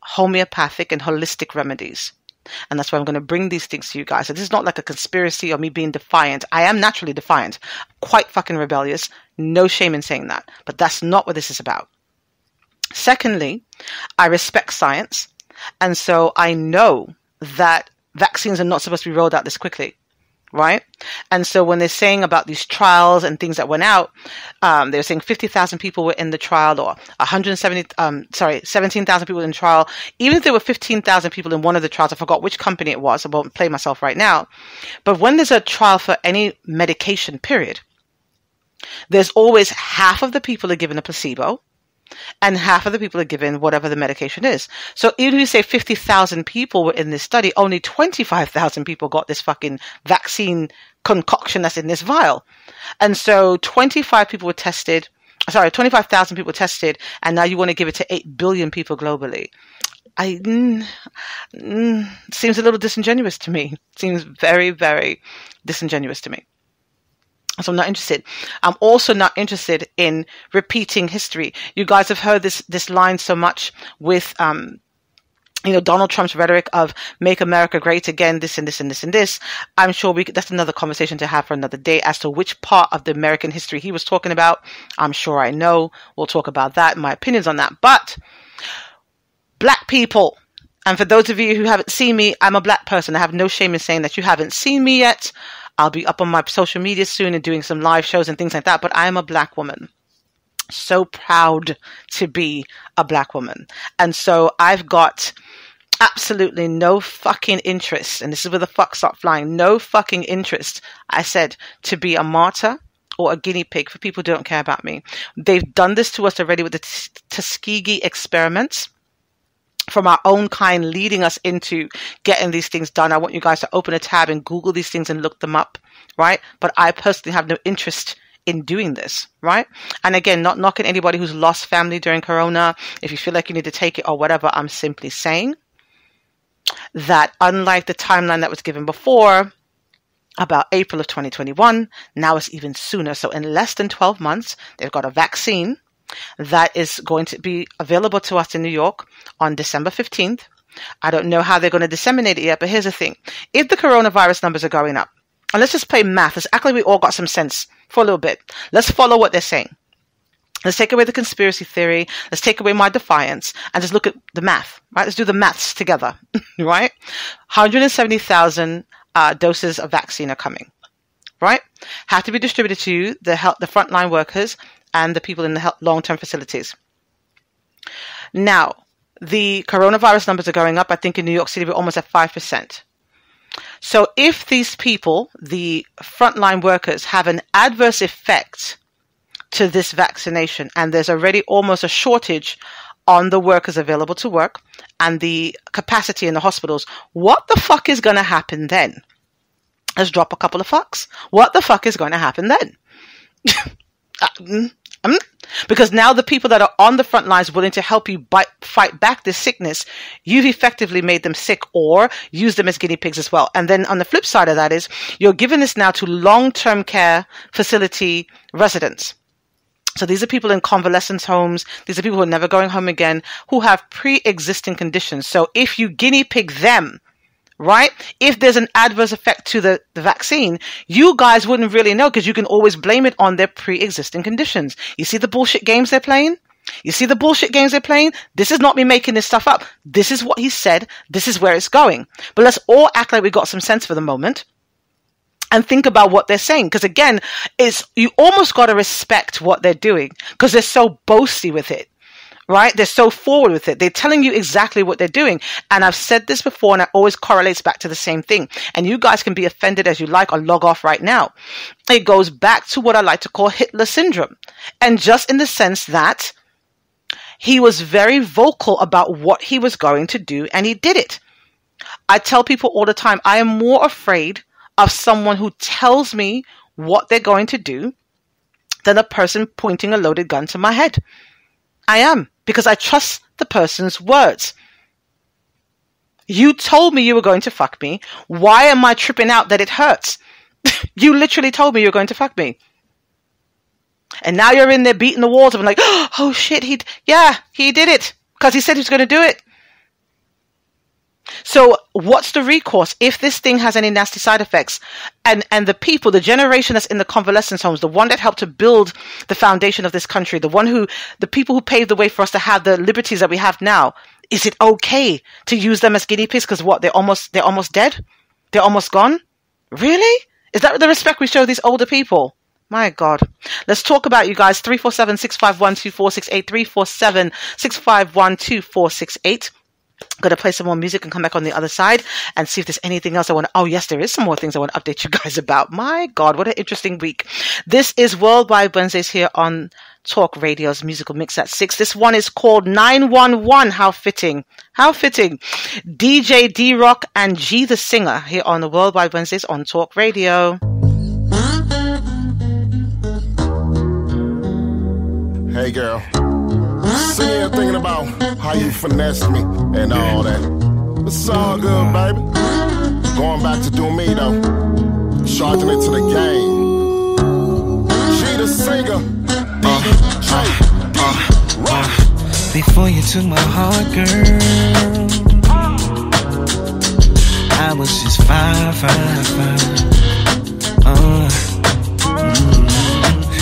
homeopathic and holistic remedies. And that's why I'm going to bring these things to you guys. So this is not like a conspiracy or me being defiant. I am naturally defiant, quite fucking rebellious. No shame in saying that. But that's not what this is about. Secondly, I respect science. And so I know that vaccines are not supposed to be rolled out this quickly. Right? And so when they're saying about these trials and things that went out, they're saying 50,000 people were in the trial or 17,000 people in the trial. Even if there were 15,000 people in one of the trials, I forgot which company it was. I won't play myself right now. But when there's a trial for any medication, period, there's always half of the people are given a placebo and half of the people are given whatever the medication is. So even if you say 50,000 people were in this study, only 25,000 people got this fucking vaccine concoction that's in this vial. And so 25,000 people were tested, and now you want to give it to 8 billion people globally. Seems a little disingenuous to me. Seems very, very disingenuous to me. So I'm not interested. I'm also not interested in repeating history. You guys have heard this line so much with, Donald Trump's rhetoric of make America great again, this and this and this and this. I'm sure that's another conversation to have for another day as to which part of the American history he was talking about. I'm sure I know. We'll talk about that, my opinions on that. But black people, and for those of you who haven't seen me, I'm a black person. I have no shame in saying that you haven't seen me yet. I'll be up on my social media soon and doing some live shows and things like that. But I am a black woman. So proud to be a black woman. And so I've got absolutely no fucking interest. And this is where the fuck start flying. No fucking interest, I said, to be a martyr or a guinea pig for people who don't care about me. They've done this to us already with the Tuskegee experiments. From our own kind leading us into getting these things done. I want you guys to open a tab and Google these things and look them up, right? But I personally have no interest in doing this, right? And again, not knocking anybody who's lost family during Corona. If you feel like you need to take it or whatever, I'm simply saying that unlike the timeline that was given before, about April of 2021, now it's even sooner. So in less than 12 months, they've got a vaccine that is going to be available to us in New York on December 15th. I don't know how they're going to disseminate it yet, but here's the thing. If the coronavirus numbers are going up, and let's just play math. Let's act like we all got some sense for a little bit. Let's follow what they're saying. Let's take away the conspiracy theory. Let's take away my defiance and just look at the math, right? Let's do the maths together, right? 170,000 doses of vaccine are coming, right? Have to be distributed to the frontline workers and the people in the long-term facilities. Now, the coronavirus numbers are going up. I think in New York City, we're almost at 5%. So if these people, the frontline workers, have an adverse effect to this vaccination, and there's already almost a shortage on the workers available to work and the capacity in the hospitals, what the fuck is going to happen then? Let's drop a couple of fucks. What the fuck is going to happen then? Because now the people that are on the front lines willing to help you fight back this sickness, you've effectively made them sick or used them as guinea pigs as well. And then on the flip side of that is you're giving this now to long-term care facility residents. So these are people in convalescence homes. These are people who are never going home again, who have pre-existing conditions. So if you guinea pig them, right? If there's an adverse effect to the vaccine, you guys wouldn't really know because you can always blame it on their pre-existing conditions. You see the bullshit games they're playing? You see the bullshit games they're playing? This is not me making this stuff up. This is what he said. This is where it's going. But let's all act like we got some sense for the moment and think about what they're saying. Because again, you almost got to respect what they're doing because they're so boasty with it, right? They're so forward with it. They're telling you exactly what they're doing. And I've said this before and it always correlates back to the same thing. And you guys can be offended as you like or log off right now. It goes back to what I like to call Hitler syndrome. And just in the sense that he was very vocal about what he was going to do and he did it. I tell people all the time, I am more afraid of someone who tells me what they're going to do than a person pointing a loaded gun to my head. I am, because I trust the person's words. You told me you were going to fuck me. Why am I tripping out that it hurts? You literally told me you were going to fuck me. And now you're in there beating the walls. I'm like, oh shit, he did it. Because he said he was going to do it. So what's the recourse if this thing has any nasty side effects? And the people, the generation that's in the convalescence homes, the one that helped to build the foundation of this country, the people who paved the way for us to have the liberties that we have now, is it okay to use them as guinea pigs? Because what, they're almost dead? They're almost gone? Really? Is that the respect we show these older people? My God. Let's talk about you guys. 347-651-2468, 347-651-2468. Going to play some more music and come back on the other side and see if there's anything else I want to... Oh, yes, there is some more things I want to update you guys about. My God, what an interesting week. This is Worldwide Wednesdays here on Talk Radio's Musical Mix at 6. This one is called 911. How fitting. How fitting. DJ D-Rock and G the Singer here on the Worldwide Wednesdays on Talk Radio. Hey, girl. Sitting here thinking about how you finessed me and all that. It's all good, baby. Going back to do me, though. Charging it to the game. She the singer. Rock. Before you took my heart, girl, I was just fine.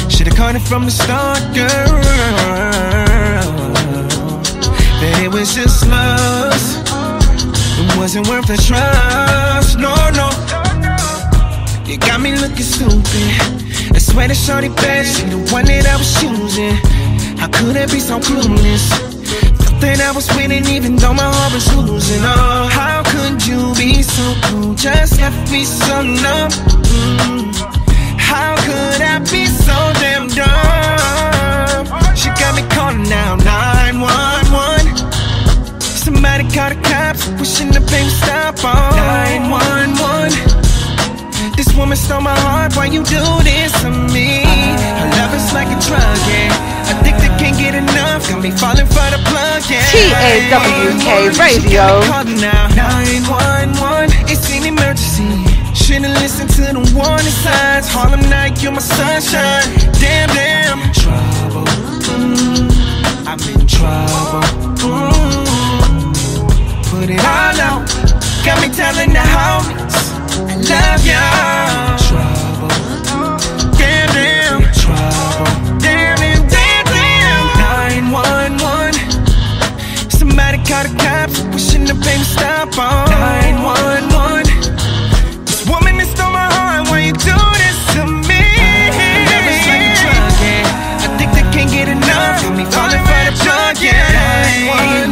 Should've caught it from the start, girl. That it was just lust. It wasn't worth the trust. No. You got me looking stupid. I swear that shorty bad, she the one that I was choosing. How could I be so clueless? Thought that I was winning even though my heart was losing. Oh, how could you be so cool? Just left me so numb. How could I be so damn dumb? She got me calling now 911. Somebody call the cops, wishing the pain would stop on 911. This woman stole my heart, why you do this to me? Her love is like a drug, yeah. Addicted, can't get enough, got me falling for the plug, yeah. TAWK Radio. 911, it's an emergency. Should've listened to the warning signs. Harlem Night, you're my sunshine. Damn. Trouble. I'm in trouble. Put it all out. Got me telling the homies I love ya. Trouble. Damn. Trouble. Damn. 911. Somebody call the cops, wishing the pain would stop on 911. Woman that stole my heart, why you do this to me? Love is like a drug, yeah. I think they can't get enough. Got me falling for the drug, yeah.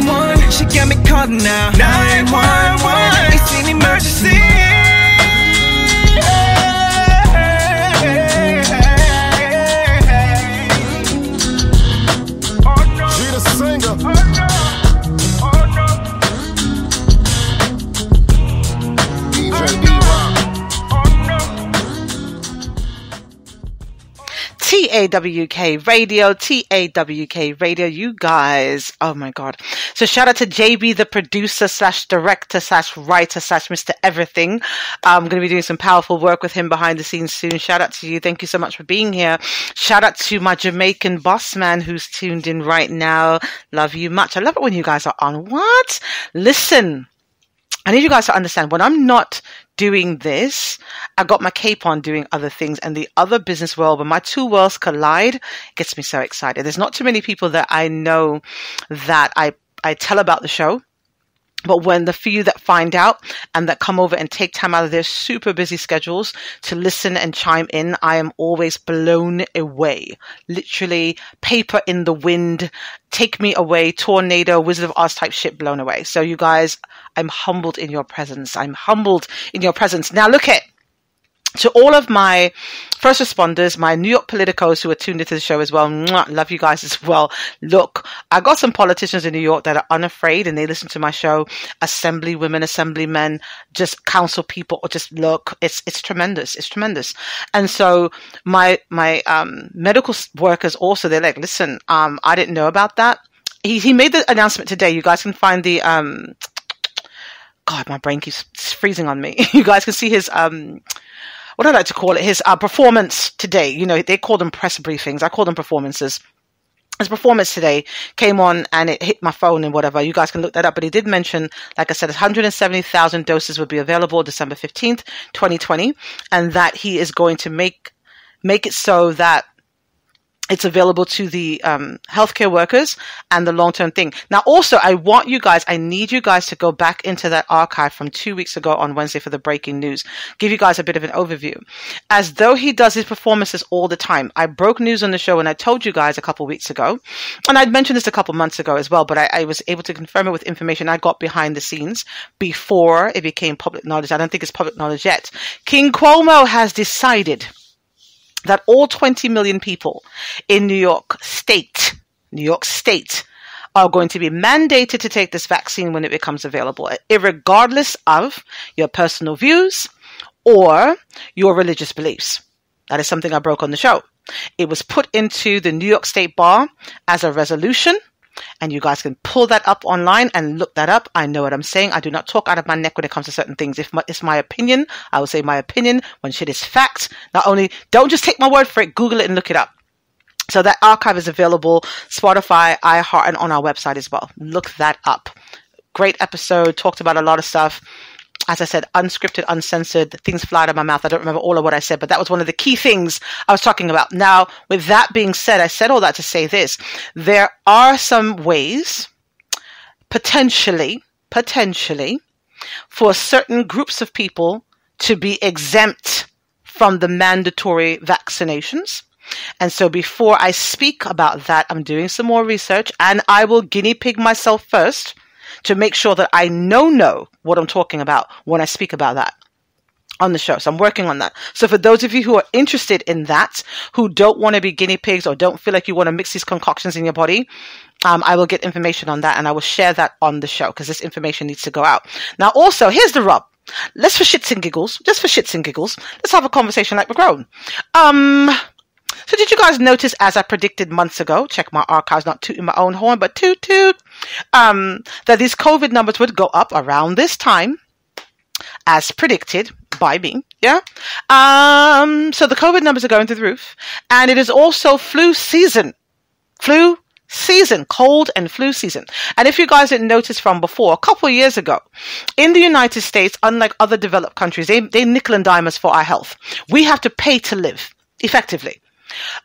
911, she got me calling now 911, it's an emergency. She the singer. TAWK Radio, TAWK Radio, you guys. Oh my God. So shout out to JB, the producer / director / writer / Mr. Everything. I'm going to be doing some powerful work with him behind the scenes soon. Shout out to you. Thank you so much for being here. Shout out to my Jamaican boss man who's tuned in right now. Love you much. I love it when you guys are on. What? Listen, I need you guys to understand when I'm not doing this, I got my cape on doing other things, and the other business world, when my two worlds collide, gets me so excited. There's not too many people that I know that I tell about the show. But when the few that find out and that come over and take time out of their super busy schedules to listen and chime in, I am always blown away. Literally, paper in the wind, take me away, tornado, Wizard of Oz type shit blown away. So you guys, I'm humbled in your presence. I'm humbled in your presence. Now look at, to all of my first responders, my New York politicos who are tuned into the show as well, mwah, love you guys as well. Look, I got some politicians in New York that are unafraid and they listen to my show. Assemblywomen, assemblymen, just council people, or just look, it's tremendous. It's tremendous. And so my medical workers also, they're like, listen, I didn't know about that. He made the announcement today. You guys can find the, God, my brain keeps freezing on me. You guys can see his, what I like to call it, his performance today. You know, they call them press briefings. I call them performances. His performance today came on and it hit my phone and whatever. You guys can look that up. But he did mention, like I said, 170,000 doses would be available December 15th, 2020. And that he is going to make it so that it's available to the healthcare workers and the long-term thing. Now, also, I need you guys to go back into that archive from 2 weeks ago on Wednesday for the breaking news. Give you guys a bit of an overview. As though he does his performances all the time. I broke news on the show and I told you guys a couple weeks ago, and I'd mentioned this a couple months ago as well, but I was able to confirm it with information I got behind the scenes before it became public knowledge. I don't think it's public knowledge yet. King Cuomo has decided that all 20 million people in New York State, are going to be mandated to take this vaccine when it becomes available, irregardless of your personal views or your religious beliefs. That is something I broke on the show. It was put into the New York State Bar as a resolution, and you guys can pull that up online and look that up. I know what I'm saying. I do not talk out of my neck when it comes to certain things. If it's my opinion, I will say my opinion when shit is fact. Not only, don't just take my word for it, Google it and look it up. So that archive is available, Spotify, iHeart, and on our website as well. Look that up. Great episode, talked about a lot of stuff. As I said, unscripted, uncensored, things fly out of my mouth. I don't remember all of what I said, but that was one of the key things I was talking about. Now, with that being said, I said all that to say this. There are some ways, potentially, for certain groups of people to be exempt from the mandatory vaccinations. And so before I speak about that, I'm doing some more research, and I will guinea pig myself first to make sure that I know what I'm talking about when I speak about that on the show. So I'm working on that. So for those of you who are interested in that, who don't want to be guinea pigs or don't feel like you want to mix these concoctions in your body, I will get information on that and I will share that on the show because this information needs to go out. Now also, here's the rub. Let's for shits and giggles, let's have a conversation like we're grown. So did you guys notice, as I predicted months ago, check my archives, not tooting my own horn, but toot, that these COVID numbers would go up around this time, as predicted by me, yeah? So the COVID numbers are going through the roof, and it is also flu season, cold and flu season. And if you guys didn't notice from before, a couple of years ago, in the United States, unlike other developed countries, they nickel and dime us for our health. We have to pay to live, effectively.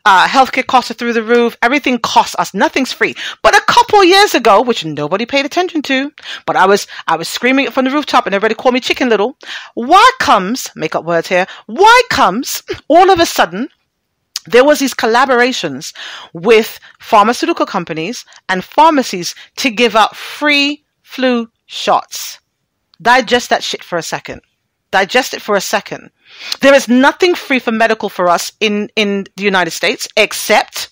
Healthcare costs are through the roof. Everything costs us. Nothing's free. But a couple years ago, which nobody paid attention to, but I was screaming it from the rooftop and everybody called me Chicken Little. Why comes, make up words here, why comes all of a sudden there was these collaborations with pharmaceutical companies and pharmacies to give out free flu shots? Digest that shit for a second. Digest it for a second. There is nothing free for medical for us in the United States except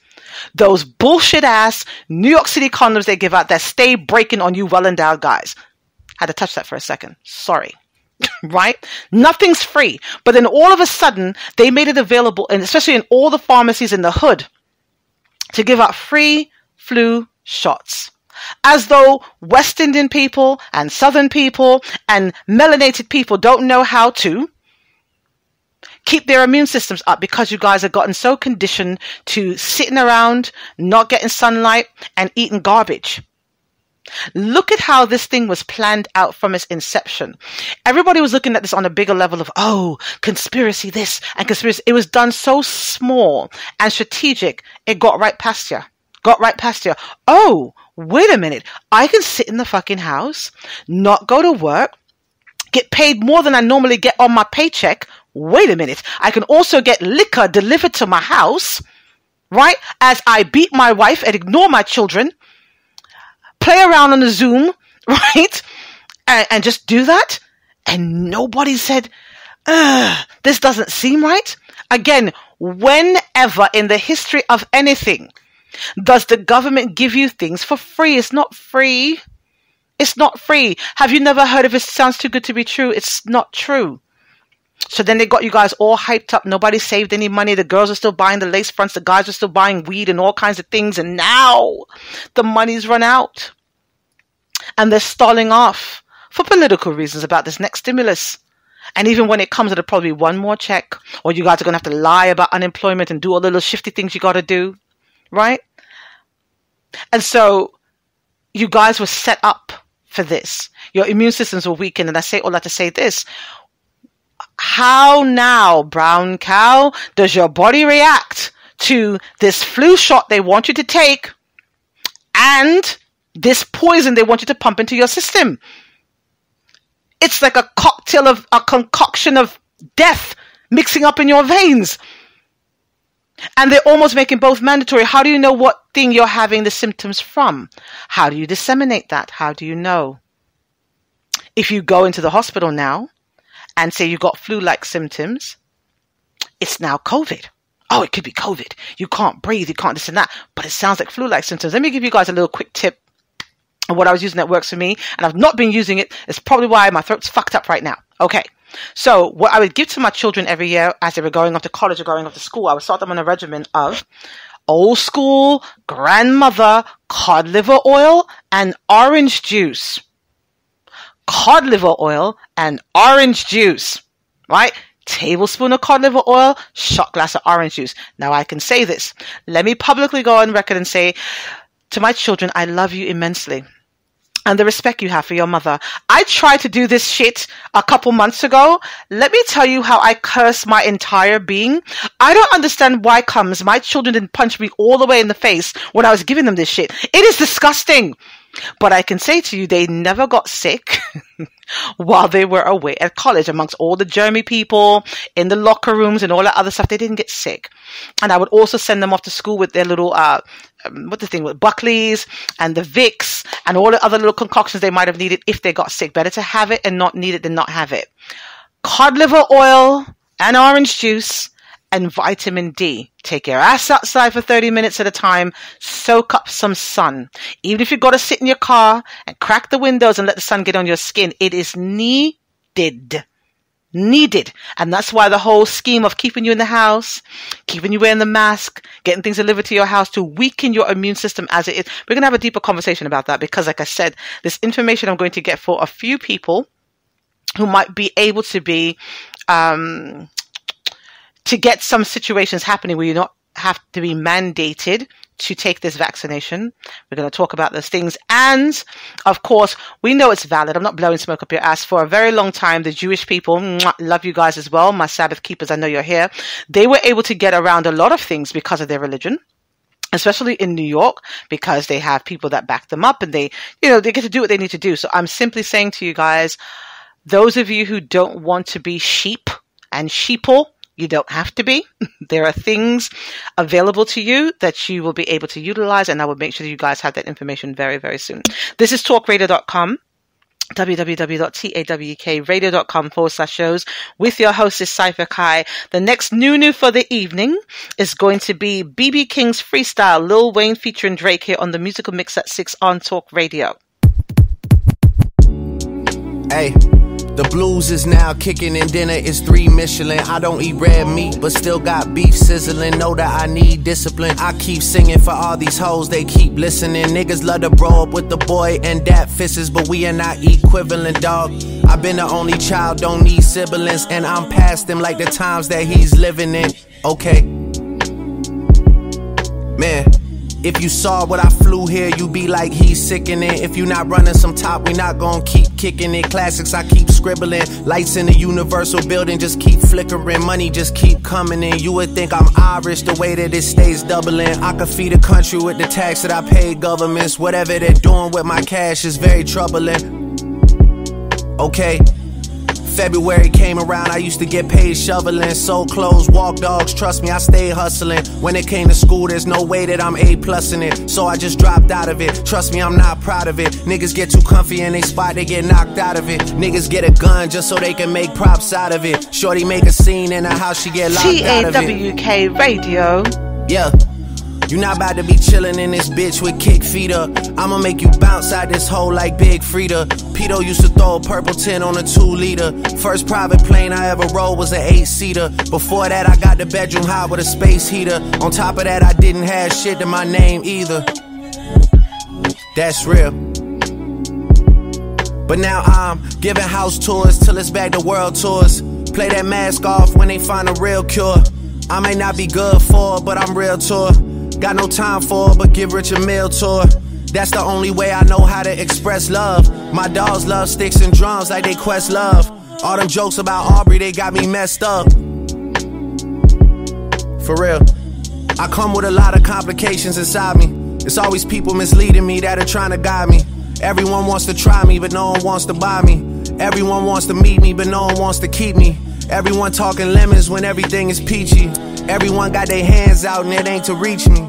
those bullshit ass New York City condoms they give out that stay breaking on you well endowed guys. Had to touch that for a second. Sorry. right? Nothing's free. But then all of a sudden, they made it available, and especially in all the pharmacies in the hood, to give out free flu shots. As though West Indian people and Southern people and melanated people don't know how to keep their immune systems up, because you guys have gotten so conditioned to sitting around, not getting sunlight, and eating garbage. Look at how this thing was planned out from its inception. Everybody was looking at this on a bigger level of, oh, conspiracy this and conspiracy. It was done so small and strategic, it got right past you. Oh, wait a minute. I can sit in the fucking house, not go to work, get paid more than I normally get on my paycheck. Wait a minute. I can also get liquor delivered to my house, right? As I beat my wife and ignore my children, play around on the Zoom, right? And just do that. And nobody said, this doesn't seem right. Again, whenever in the history of anything does the government give you things for free? It's not free. It's not free. Have you never heard of it? Sounds too good to be true. It's not true. So then they got you guys all hyped up. Nobody saved any money. The girls are still buying the lace fronts. The guys are still buying weed and all kinds of things. And now the money's run out. And they're stalling off for political reasons about this next stimulus. And even when it comes, it'll probably be one more check. Or you guys are going to have to lie about unemployment and do all the little shifty things you got to do. Right? And so you guys were set up for this. Your immune systems were weakened. And I say all that to say this. How now, brown cow, does your body react to this flu shot they want you to take and this poison they want you to pump into your system? It's like a concoction of death mixing up in your veins. And they're almost making both mandatory. How do you know what thing you're having the symptoms from? How do you disseminate that? How do you know? If you go into the hospital now and say you got flu-like symptoms, it's now COVID. Oh, it could be COVID. You can't breathe, you can't this and that, but it sounds like flu-like symptoms. Let me give you guys a little quick tip of what I was using that works for me, and I've not been using it. It's probably why my throat's fucked up right now. Okay. So what I would give to my children every year as they were going off to college or going off to school, I would start them on a regimen of old school grandmother cod liver oil and orange juice. Cod liver oil and orange juice, right? Tablespoon of cod liver oil, shot glass of orange juice. Now I can say this. Let me publicly go on record and say to my children, I love you immensely. And the respect you have for your mother. I tried to do this shit a couple months ago. Let me tell you how I curse my entire being. I don't understand why comes my children didn't punch me all the way in the face when I was giving them this shit. It is disgusting. But I can say to you, they never got sick while they were away at college amongst all the germy people in the locker rooms and all that other stuff. They didn't get sick. And I would also send them off to school with their little, Buckleys and the Vicks and all the other little concoctions they might have needed if they got sick. Better to have it and not need it than not have it. Cod liver oil and orange juice and vitamin D. Take your ass outside for 30 minutes at a time. Soak up some sun. Even if you've got to sit in your car and crack the windows and let the sun get on your skin, it is needed. And that's why the whole scheme of keeping you in the house, keeping you wearing the mask, getting things delivered to your house to weaken your immune system as it is. We're going to have a deeper conversation about that because, like I said, this information I'm going to get for a few people who might be able to be, to get some situations happening where you not have to be mandated to take this vaccination. We're going to talk about those things. And, of course, we know it's valid. I'm not blowing smoke up your ass. For a very long time, the Jewish people, love you guys as well. My Sabbath keepers, I know you're here. They were able to get around a lot of things because of their religion, especially in New York, because they have people that back them up and they get to do what they need to do. So I'm simply saying to you guys, those of you who don't want to be sheep and sheeple, you don't have to be. There are things available to you that you will be able to utilize, and I will make sure that you guys have that information very, very soon. This is talkradio.com, www.tawkradio.com/shows with your hostess, Cypher Kai. The next new for the evening is going to be BB King's Freestyle, Lil Wayne featuring Drake here on the Musical Mix at 6 on Talk Radio. Hey. The blues is now kicking and dinner is 3 Michelin. I don't eat red meat, but still got beef sizzling. Know that I need discipline. I keep singing for all these hoes, they keep listening. Niggas love to bro up with the boy and dat fisses, but we are not equivalent, dog. I've been the only child, don't need siblings, and I'm past him like the times that he's living in. Okay. Man, if you saw what I flew here, you be like, he's sickening. If you not running some top, we not gonna keep kicking it. Classics, I keep scribbling. Lights in the universal building just keep flickering. Money just keep coming in. You would think I'm Irish the way that it stays doubling. I could feed a country with the tax that I pay governments. Whatever they're doing with my cash is very troubling. Okay. February came around, I used to get paid shoveling, sold clothes, walk dogs, trust me, I stayed hustling. When it came to school, there's no way that I'm A+ in it, so I just dropped out of it. Trust me, I'm not proud of it. Niggas get too comfy in they spot, they get knocked out of it. Niggas get a gun just so they can make props out of it. Shorty make a scene in her house, she get locked out of it. TAWK Radio. Yeah. You not about to be chillin' in this bitch with kick feet up. I'ma make you bounce out this hole like Big Frida. Pito used to throw a purple 10 on a 2-liter. First private plane I ever rode was an 8-seater. Before that I got the bedroom hot with a space heater. On top of that I didn't have shit to my name either. That's real. But now I'm giving house tours till it's back to world tours. Play that mask off when they find a real cure. I may not be good for it, but I'm real to her. Got no time for it, but give Rich a meal to her. That's the only way I know how to express love. My dogs love sticks and drums like they quest love. All them jokes about Aubrey, they got me messed up. For real. I come with a lot of complications inside me. It's always people misleading me that are trying to guide me. Everyone wants to try me, but no one wants to buy me. Everyone wants to meet me, but no one wants to keep me. Everyone talking lemons when everything is peachy. Everyone got their hands out and it ain't to reach me.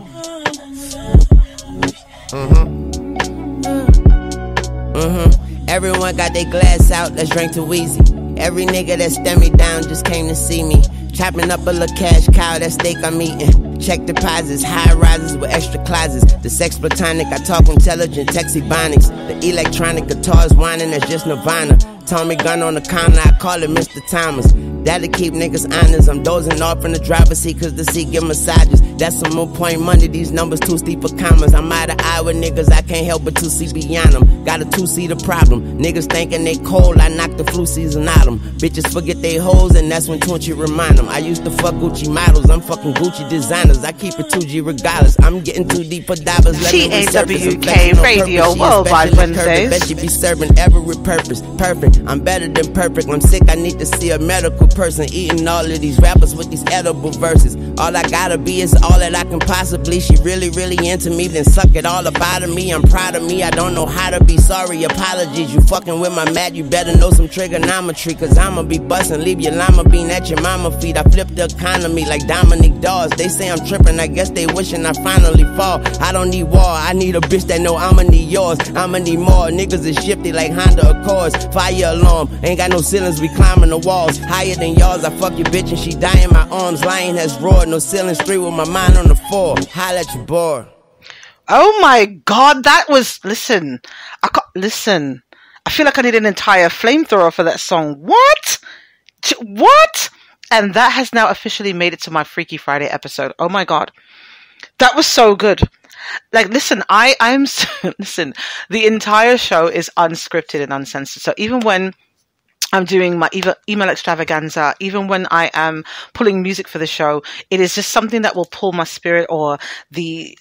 Everyone got their glass out, let's drink too easy. Every nigga that stand me down just came to see me. Chopping up a little cash cow, that steak I'm eating. Check deposits, high rises with extra closets. The sex platonic, I talk intelligent, text ebonics. The electronic guitars whining, that's just Nirvana. Tommy gun on the counter, I call it Mr. Thomas. That'll keep niggas honest. I'm dozing off in the driver's seat cause the seat give massages. That's some more point money, these numbers too steep for commas. I'm out of eye with niggas, I can't help but to see beyond them. Got a 2-seater problem. Niggas thinking they cold, I knock the flu season out them. Bitches forget they hoes and that's when Tunchi remind them. I used to fuck Gucci models, I'm fucking Gucci designers. I keep it 2G regardless. I'm getting too deep for divers. TAWK Radio Worldwide Wednesdays. Bet she be serving every purpose. Perfect, I'm better than perfect. I'm sick, I need to see a medical person. Eating all of these rappers with these edible verses. All I gotta be is all that I can possibly. She really, really into me, then suck it all up out of me. I'm proud of me, I don't know how to be sorry. Apologies, you fucking with my mat, you better know some trigonometry. Cause I'ma be bustin', leave your llama bean at your mama feet. I flip the economy like Dominic Dawes. They say I'm trippin', I guess they wishing I finally fall. I don't need war, I need a bitch that know I'ma need yours. I'ma need more, niggas is shifty like Honda Accords. Fire alarm, ain't got no ceilings, we climbing the walls. Higher than yours, I fuck your bitch and she die in my arms. Lion has roared, no ceilings, 3 with my mind on the 4. Holla at your boy. Oh my god, that was, listen, I feel like I need an entire flamethrower for that song. What? And that has now officially made it to my Freaky Friday episode. Oh my god. That was so good. Like, listen, listen, the entire show is unscripted and uncensored. So even when I'm doing my email extravaganza, even when I am pulling music for the show, it is just something that will pull my spirit, or the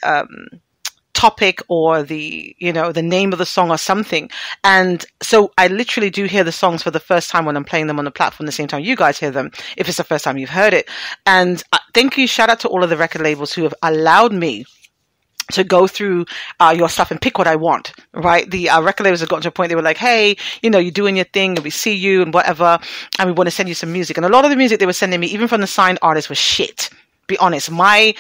topic, or the name of the song or something. And so I literally do hear the songs for the first time when I'm playing them on the platform the same time you guys hear them, if it's the first time you've heard it. And thank you, shout out to all of the record labels who have allowed me to go through your stuff and pick what I want, right? The record labels have gotten to a point they were like, hey, you're doing your thing and we see you and whatever, and we want to send you some music. And a lot of the music they were sending me, even from the signed artists, was shit. Be honest, my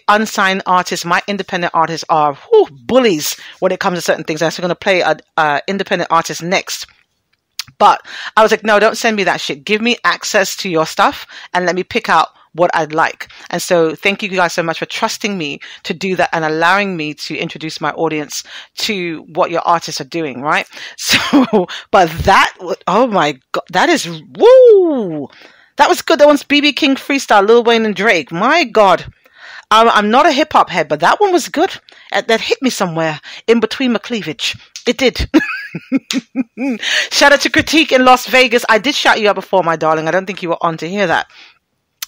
unsigned artists, my independent artists are bullies when it comes to certain things. I'm actually going to play an independent artist next. But I was like, no, don't send me that shit. Give me access to your stuff and let me pick out what I'd like. And so thank you guys so much for trusting me to do that and allowing me to introduce my audience to what your artists are doing, right? So, but that, oh my God, that is, woo! That was good. That one's BB King freestyle, Lil Wayne and Drake. My God. I'm not a hip hop head, but that one was good. That hit me somewhere in between my cleavage. It did. Shout out to Critique in Las Vegas. I did shout you out before, my darling. I don't think you were on to hear that.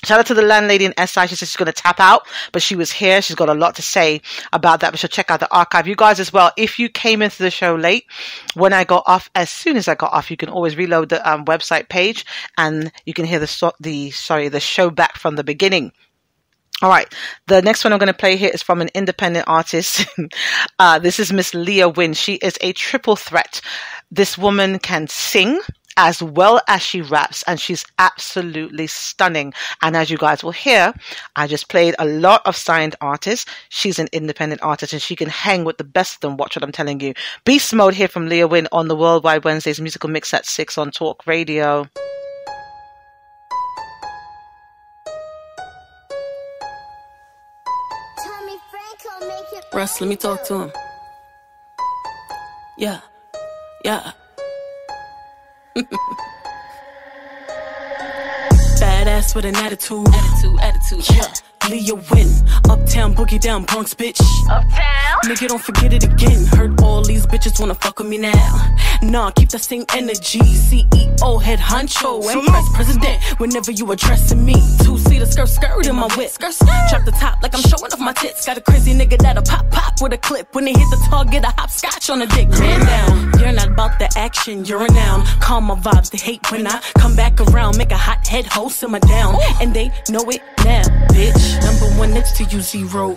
Shout out to the landlady in SI. She said she's going to tap out, but she was here. She's got a lot to say about that, but she'll check out the archive. You guys as well, if you came into the show late, when I got off, as soon as I got off, you can always reload the website page and you can hear the show back from the beginning. All right. The next one I'm going to play here is from an independent artist. This is Miss Leah Wynn. She is a triple threat. This woman can sing as well as she raps, and she's absolutely stunning. And as you guys will hear, I just played a lot of signed artists. She's an independent artist and she can hang with the best of them. Watch what I'm telling you. Beast Mode here from Leah Wynn on the Worldwide Wednesdays musical mix at 6 on Talk Radio. Russ, let me talk to him. Yeah. Badass with an attitude. Yeah. Leah Wynn, uptown boogie down Bronx, bitch. Uptown. Nigga, don't forget it again. Heard all these bitches wanna fuck with me now. Nah, keep the same energy. CEO, head honcho, Empress, president. Whenever you addressing me, 2-seater skirt in my whip. Drop the top like I'm showing off my tits. Got a crazy nigga that'll pop with a clip. When they hit the target, I hopscotch on a dick. Man down. You're not about the action, you're a noun. Calm my vibes, they hate when I come back around. Make a hot head hoe simmer down. And they know it now, bitch. Number one next to you, zeros.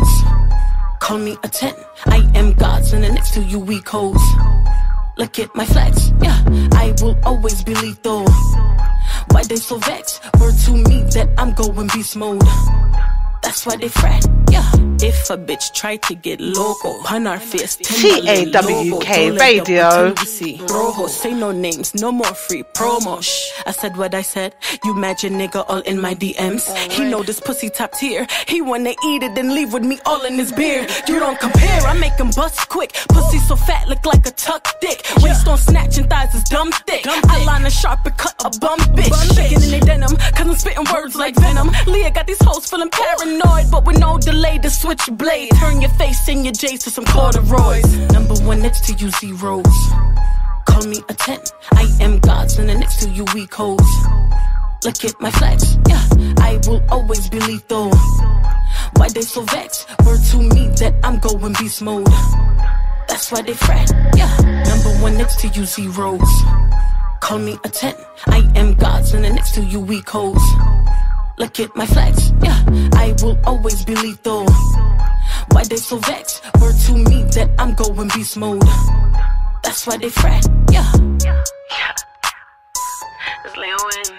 Call me a 10. I am God's, and the next to you, weak hoes. Look at my flex, yeah. I will always be lethal. Why they so vexed? Word to me that I'm going beast mode. That's why they fret, yeah. If a bitch try to get loco, on our face, TAWK Radio. Rojo, say no names, no more free promo. I said what I said. You imagine nigga all in my DMs. He know this pussy top tier. He wanna eat it then leave with me all in his beard. You don't compare, I make him bust quick. Pussy so fat, look like a tuck dick. Waist on snatch and thighs is dumb thick. Eyeliner sharp and cut a bum bitch. Shaking in their denim, cause I'm spitting words like venom. Leah got these hoes feeling paranoid, but with no delay to switch blade. Turn your face and your J's to some corduroys. Number one next to you, zeros. Call me a 10. I am God's, and the next to you, weak hoes. Look at my flex, yeah. I will always be lethal. Why they so vexed? Word to me that I'm going beast mode. That's why they fret, yeah. Number one next to you, zeros. Call me a 10. I am God's, and the next to you, weak hoes. Look at my flex, yeah. I will always be lethal. Why they so vexed? Word to me that I'm going beast mode. That's why they fret, yeah. It's Leah Wynn.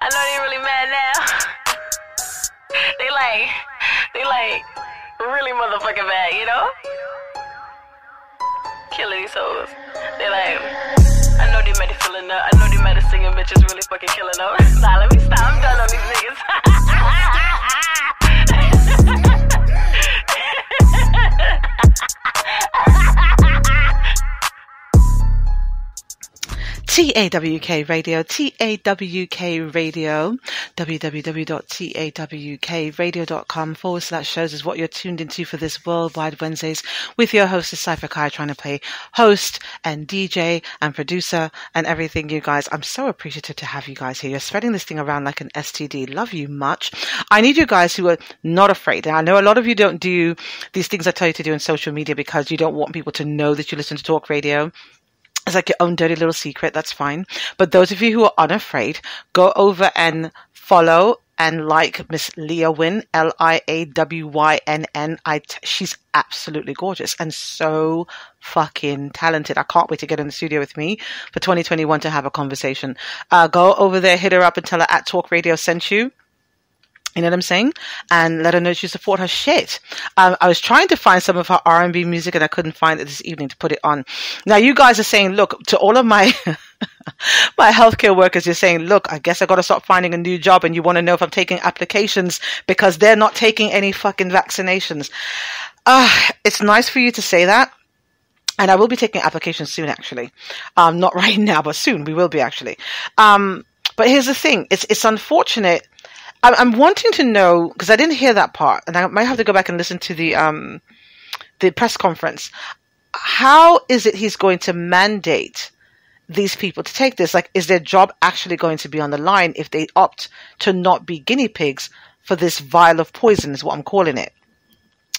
I know they really mad now. They like really motherfucking bad, you know? Killing these hoes. They like, I know they mad at feeling up. I know they mad at singing bitches really fucking killing them. Nah, let me stop. I'm done on these niggas. TAWK Radio, TAWK Radio, www.tawkradio.com/shows is what you're tuned into for this Worldwide Wednesdays with your host, Cypher Kai, trying to play host and DJ and producer and everything, you guys. I'm so appreciative to have you guys here. You're spreading this thing around like an STD. Love you much. I need you guys who are not afraid. And I know a lot of you don't do these things I tell you to do on social media because you don't want people to know that you listen to talk radio. It's like your own dirty little secret. That's fine. But those of you who are unafraid, go over and follow and like Miss Leah Wynn, LIAWYNN. She's absolutely gorgeous and so fucking talented. I can't wait to get in the studio with me for 2021 to have a conversation. Go over there, hit her up and tell her at Talk Radio sent you. You know what I'm saying? And let her know you support her shit. I was trying to find some of her R&B music and I couldn't find it this evening to put it on. Now you guys are saying, look, to all of my my healthcare workers, you're saying, look, I guess I got to start finding a new job, and you want to know if I'm taking applications because they're not taking any fucking vaccinations. It's nice for you to say that. And I will be taking applications soon, actually. Not right now, but soon we will be, actually. But here's the thing. It's unfortunate. I'm wanting to know, because I didn't hear that part, and I might have to go back and listen to the press conference. How is it he's going to mandate these people to take this? Like, is their job actually going to be on the line if they opt to not be guinea pigs for this vial of poison, is what I'm calling it?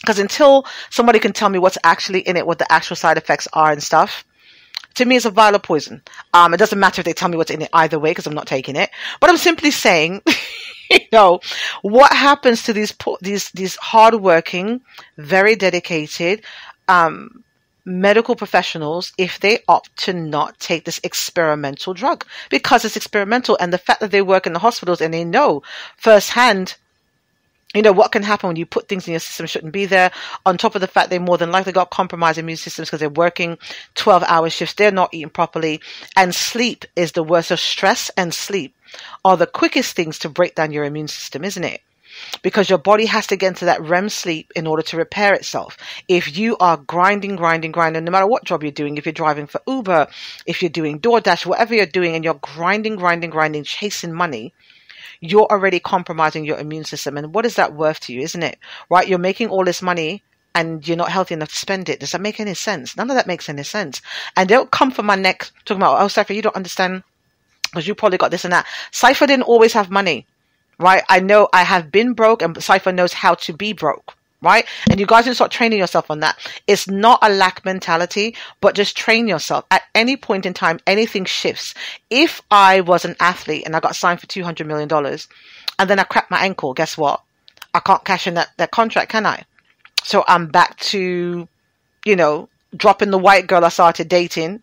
Because until somebody can tell me what's actually in it, what the actual side effects are and stuff, to me it's a vial of poison. It doesn't matter if they tell me what's in it either way, because I'm not taking it. But I'm simply saying, you know, what happens to these hardworking, very dedicated, medical professionals if they opt to not take this experimental drug, because it's experimental, and the fact that they work in the hospitals and they know firsthand, you know, what can happen when you put things in your system shouldn't be there, on top of the fact they more than likely got compromised immune systems because they're working 12-hour shifts, they're not eating properly, and sleep is the worst. So stress and sleep are the quickest things to break down your immune system, isn't it? Because your body has to get into that REM sleep in order to repair itself. If you are grinding, no matter what job you're doing, if you're driving for Uber, if you're doing DoorDash, whatever you're doing, and you're grinding, chasing money, you're already compromising your immune system. And what is that worth to you, isn't it? Right? You're making all this money and you're not healthy enough to spend it. Does that make any sense? None of that makes any sense. And don't come for my neck talking about, oh, Cypher, you don't understand because you probably got this and that. Cypher didn't always have money. Right? I know I have been broke, and Cypher knows how to be broke. Right? And you guys can start training yourself on that. It's not a lack mentality, but just train yourself. At any point in time, anything shifts. If I was an athlete and I got signed for $200 million and then I cracked my ankle, guess what? I can't cash in that contract, can I? So I'm back to, you know, dropping the white girl I started dating,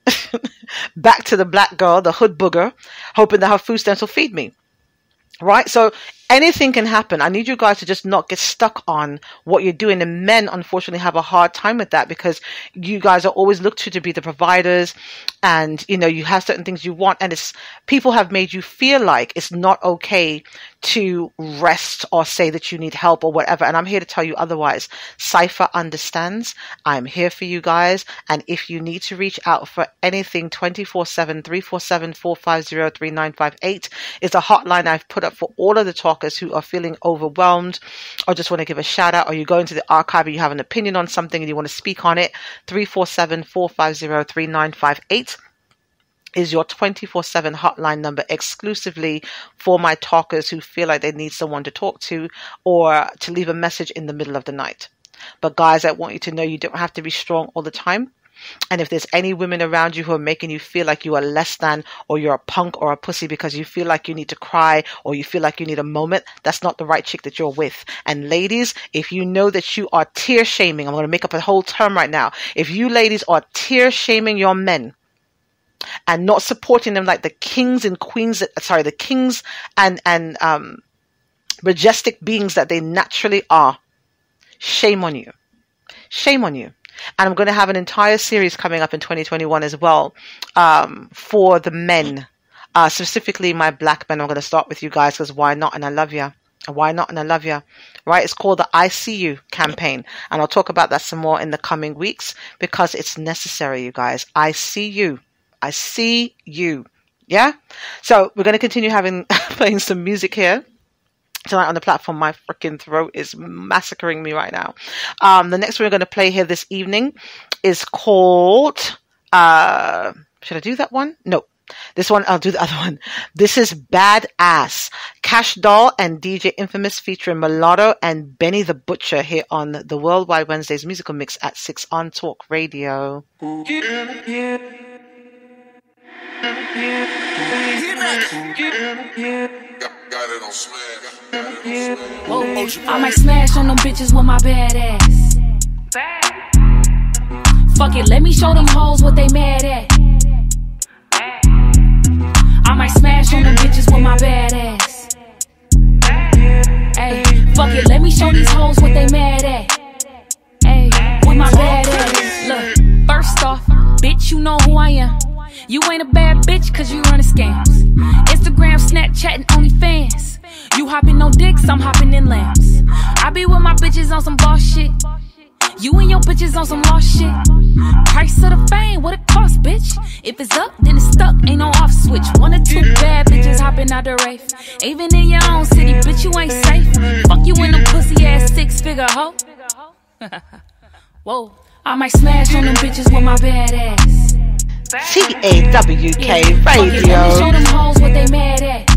back to the black girl, the hood booger, hoping that her food stamps will feed me. Right? So anything can happen. I need you guys to just not get stuck on what you're doing. And men, unfortunately, have a hard time with that because you guys are always looked to be the providers, and, you know, you have certain things you want, and people have made you feel like it's not okay to rest or say that you need help or whatever. And I'm here to tell you otherwise. Cypher understands. I'm here for you guys. And if you need to reach out for anything, 24/7, 347-450-3958 is a hotline I've put up for all of the talkers who are feeling overwhelmed or just want to give a shout out, or you go into the archive and you have an opinion on something and you want to speak on it. 347-450-3958 is your 24/7 hotline number exclusively for my talkers who feel like they need someone to talk to or to leave a message in the middle of the night. But guys, I want you to know you don't have to be strong all the time. And if there's any women around you who are making you feel like you are less than, or you're a punk or a pussy because you feel like you need to cry or you feel like you need a moment, that's not the right chick that you're with. And ladies, if you know that you are tear shaming, I'm going to make up a whole term right now. If you ladies are tear shaming your men and not supporting them like the kings and queens, the kings and majestic beings that they naturally are, shame on you. Shame on you. And I'm going to have an entire series coming up in 2021 as well for the men, specifically my black men. I'm going to start with you guys because why not? And I love you. Why not? And I love you. Right? It's called the I See You campaign. And I'll talk about that some more in the coming weeks because it's necessary, you guys. I see you. I see you. Yeah? So we're going to continue playing some music here tonight on the platform. My freaking throat is massacring me right now. The next one we're going to play here this evening is called, should I do that one? No. This one, I'll do the other one. This is Badass. Cash Doll and DJ Infamous featuring Mulatto and Benny the Butcher here on the Worldwide Wednesdays musical mix at 6 on Talk Radio. I might smash on them bitches with my bad ass. Fuck it, let me show them hoes what they mad at. I might smash on them bitches with my bad ass. Ay, You ain't a bad bitch cause you running scams. Instagram, Snapchat, and OnlyFans. You hopping on dicks, I'm hopping in lamps. I be with my bitches on some boss shit. You and your bitches on some lost shit. Price of the fame, what it cost, bitch? If it's up, then it's stuck, ain't no off switch. 1 or 2 bad bitches hopping out the rave. Even in your own city, bitch, you ain't safe. Fuck you in them pussy ass 6-figure hoe. Whoa, I might smash on them bitches with my bad ass. TAWK Let me show Radio. them hoes what they mad at.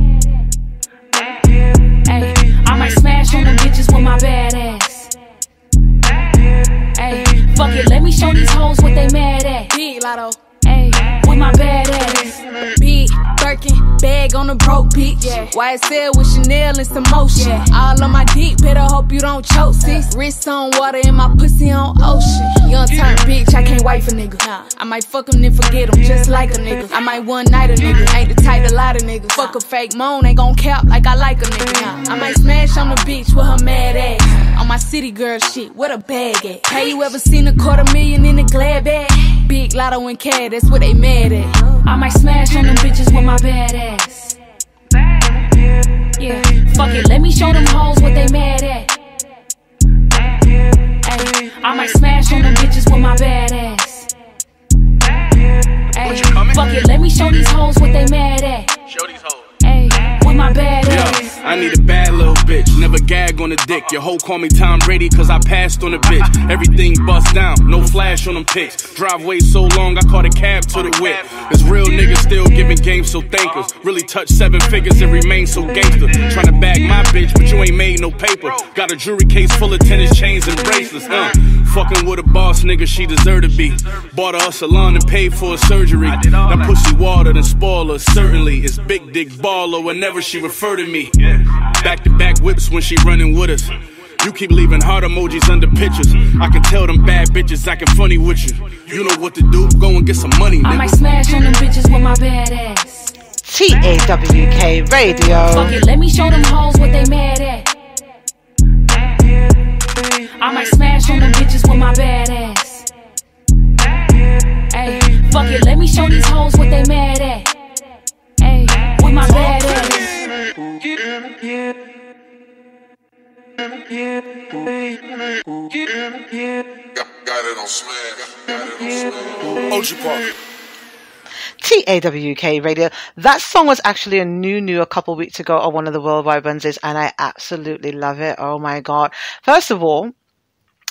Ay, I might smash on them bitches with my bad ass. Ay, fuck it, let me show these hoes what they mad at. Big Lotto, ay, with my bad ass. Big Birkin, bag on the broke bitch. Yeah. YSL with Chanel and some motion. Yeah. All on my dick, better hope you don't choke, sis. Wrist on water and my pussy on ocean. Young turn bitch, I can't wait for nigga. Nah. I might fuck him then forget him, just like a nigga. I might one night a nigga, ain't the type to lie to niggas. Fuck a fake moan, ain't gon' cap like I like a nigga. Nah. I might smash on the bitch with her mad ass. On my city girl shit, what a bag at? Have you ever seen $250,000 in a glad bag? Big Lotto and Cad, that's what they mad at. I might smash on them bitches with my bad ass. Yeah, fuck it, let me show them hoes what they mad at. Ay, I might smash on them bitches with my bad ass. Ay, fuck it, let me show these hoes what they mad at. Show these hoes. Ay, with my bad ass. I need a bad little bitch, never gag on the dick. Your hoe call me Tom Brady cause I passed on the bitch. Everything bust down, no flash on them pics. Driveway so long I caught a cab to the whip. This real nigga still giving game, so thank us. Really touch 7 figures and remain so gangster. Tryna bag my bitch but you ain't made no paper. Got a jewelry case full of tennis chains and bracelets. Fucking with a boss nigga she deserve to be. Bought her a salon and paid for her surgery. That pussy water than spoiler. Certainly it's big dick baller whenever she refer to me. Back to back whips when she running with us. You keep leaving heart emojis under pictures. I can tell them bad bitches acting funny with you. You know what to do, go and get some money, nigga. I might smash on them bitches with my bad ass. TAWK Radio. Fuck it, let me show them hoes what they mad at. I might smash on them bitches with my bad ass. Ay, fuck it, let me show these hoes what they mad at. Ay, with my bad ass. Ocean Park. TAWK Radio. That song was actually a new a couple weeks ago on one of the Worldwide Wednesdays, and I absolutely love it. Oh my God. First of all,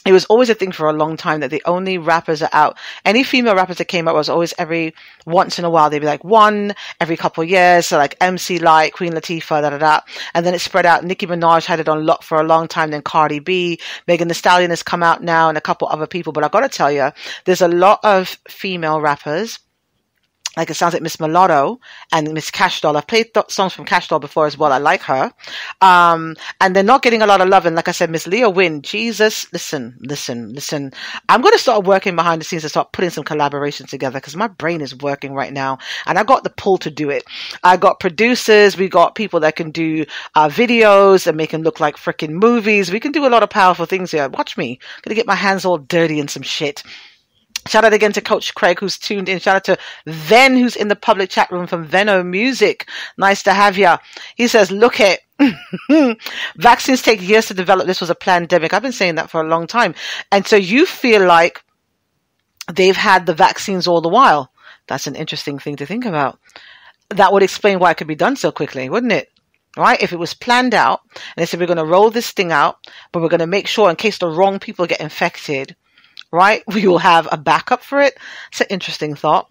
it was always a thing for a long time that the only rappers are out. Any female rappers that came out was always every once in a while. They'd be like one every couple of years. So like MC Light, Queen Latifah, da. And then it spread out. Nicki Minaj had it on lock for a long time. Then Cardi B, Megan Thee Stallion has come out now, and a couple other people. But I got to tell you, there's a lot of female rappers. Like it sounds like Miss Mulatto and Miss Cash Doll. I've played songs from Cash Doll before as well. I like her. And they're not getting a lot of love. And like I said, Miss Leah Wynn, Jesus, listen. I'm going to start working behind the scenes and start putting some collaborations together because my brain is working right now. And I got the pull to do it. I got producers. We got people that can do videos and make them look like freaking movies. We can do a lot of powerful things here. Watch me. I'm going to get my hands all dirty in some shit. Shout out again to Coach Craig who's tuned in. Shout out to Ven who's in the public chat room from Veno Music. Nice to have ya. He says, look it. Vaccines take years to develop. This was a pandemic. I've been saying that for a long time. And so you feel like they've had the vaccines all the while. That's an interesting thing to think about. That would explain why it could be done so quickly, wouldn't it? Right? If it was planned out and they said, we're going to roll this thing out, but we're going to make sure in case the wrong people get infected, right, we will have a backup for it. It's an interesting thought.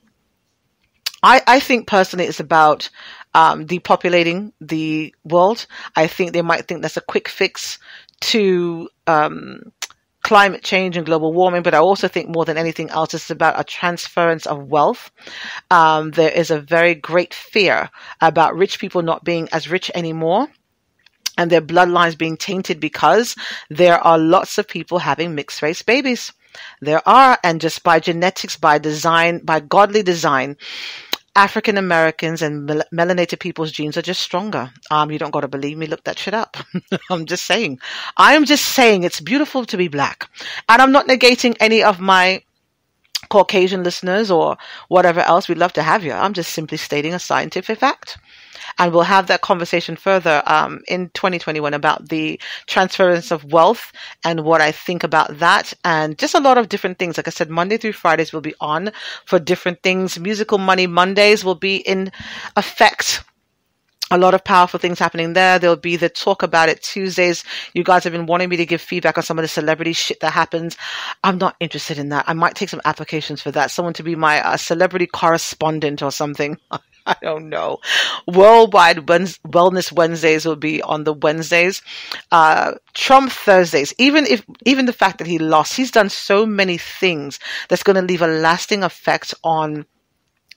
I think personally it's about depopulating the world. I think they might think that's a quick fix to climate change and global warming, but I also think more than anything else it's about a transference of wealth. There is a very great fear about rich people not being as rich anymore and their bloodlines being tainted because there are lots of people having mixed race babies. There are, and just by genetics, by design, by godly design, African Americans and melanated people's genes are just stronger. You don't got to believe me. Look that shit up. I'm just saying. I am just saying it's beautiful to be black. And I'm not negating any of my Caucasian listeners or whatever else, we'd love to have you. I'm just simply stating a scientific fact. And we'll have that conversation further in 2021 about the transference of wealth and what I think about that, and just a lot of different things. Like I said, Monday through Fridays will be on for different things. Musical Money Mondays will be in effect. A lot of powerful things happening there. There'll be the Talk About It Tuesdays. You guys have been wanting me to give feedback on some of the celebrity shit that happens. I'm not interested in that. I might take some applications for that. Someone to be my celebrity correspondent or something. I don't know. Worldwide Wellness Wednesdays will be on the Wednesdays. Trump Thursdays. Even the fact that he lost, he's done so many things that's going to leave a lasting effect on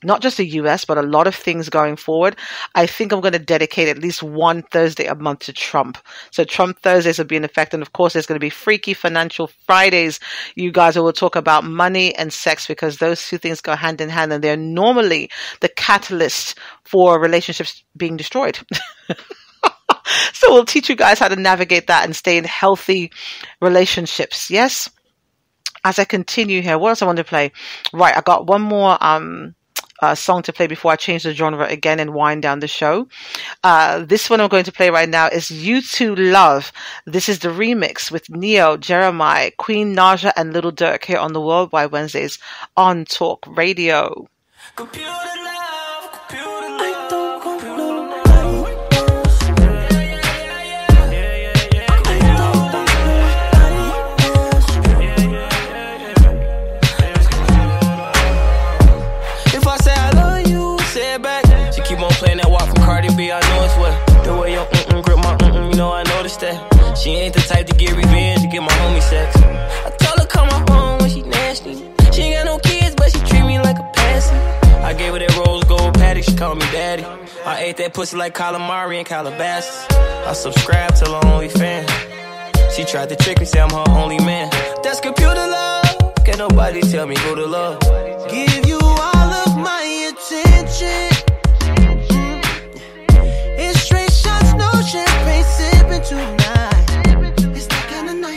not just the US, but a lot of things going forward. I think I'm going to dedicate at least one Thursday a month to Trump. So Trump Thursdays will be in effect. And of course, there's going to be Freaky Financial Fridays. You guys will talk about money and sex, because those two things go hand in hand. And they're normally the catalyst for relationships being destroyed. So we'll teach you guys how to navigate that and stay in healthy relationships. Yes. As I continue here, what else I want to play? Right. I got one more, song to play before I change the genre again and wind down the show. This one I'm going to play right now is You Two Love. This is the remix with Neo, Jeremiah, Queen Naja, and Little Durk here on the Worldwide Wednesdays on Talk Radio. Playing that walk from Cardi B, I know it's what. The way your grip my you know I noticed that. She ain't the type to get revenge, to get my homie sex. I told her come on home when she nasty. She ain't got no kids, but she treat me like a passy. I gave her that rose gold patty, she called me daddy. I ate that pussy like calamari and Calabasas. I subscribed to her OnlyFans. She tried to trick me, say I'm her only man. That's computer love. Can't nobody tell me who to love. Give you all of my attention. Champagne sipping tonight. It's the kind of night.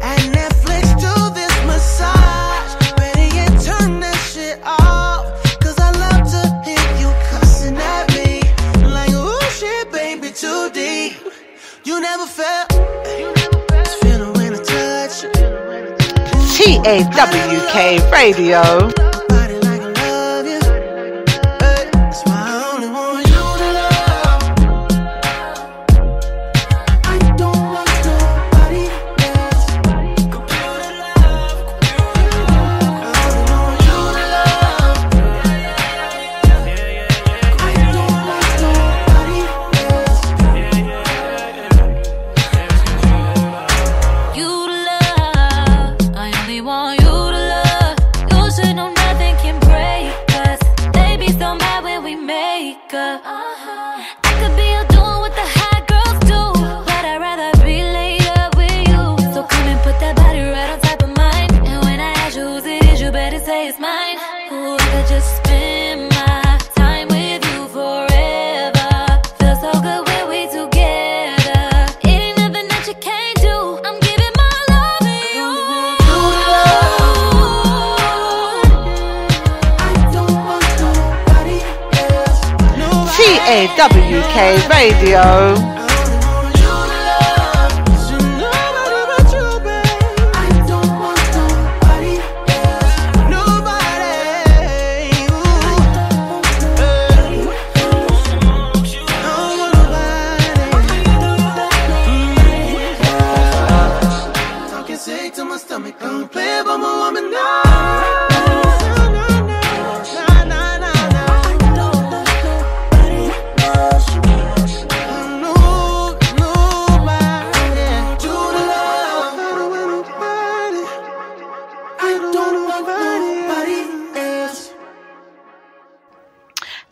At Netflix do this massage. Better yet turn that shit off. Cause I love to hear you cussing at me. Like, oh shit, baby, too deep. You never felt this feeling when I touch you. TAWK Radio. TAWK Radio.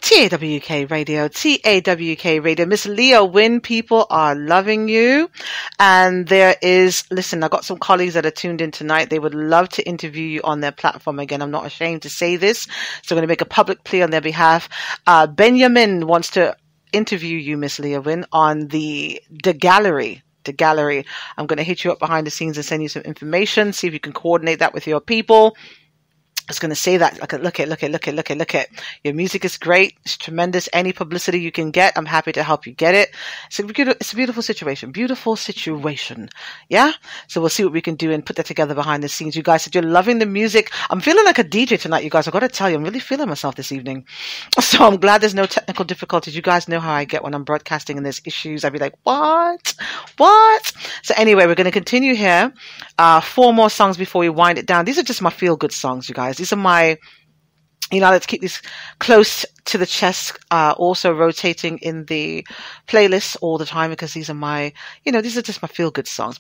TAWK Radio, TAWK Radio. Miss Leah Wynn, people are loving you. And there is, listen, I've got some colleagues that are tuned in tonight. They would love to interview you on their platform. Again, I'm not ashamed to say this, so I'm going to make a public plea on their behalf. Benjamin wants to interview you, Miss Leah Wynn, on the Gallery. The Gallery. I'm going to hit you up behind the scenes and send you some information, see if you can coordinate that with your people. I was going to say that. Look at. Your music is great. It's tremendous. Any publicity you can get, I'm happy to help you get it. It's a beautiful situation. Yeah? So we'll see what we can do and put that together behind the scenes. You guys said you're loving the music. I'm feeling like a DJ tonight, you guys. I've got to tell you, I'm really feeling myself this evening. So I'm glad there's no technical difficulties. You guys know how I get when I'm broadcasting and there's issues. I'd be like, what? So anyway, we're going to continue here. 4 more songs before we wind it down. These are just my feel-good songs, you guys. These are my, let's keep these close to the chest, also rotating in the playlist all the time because these are my, these are just my feel-good songs,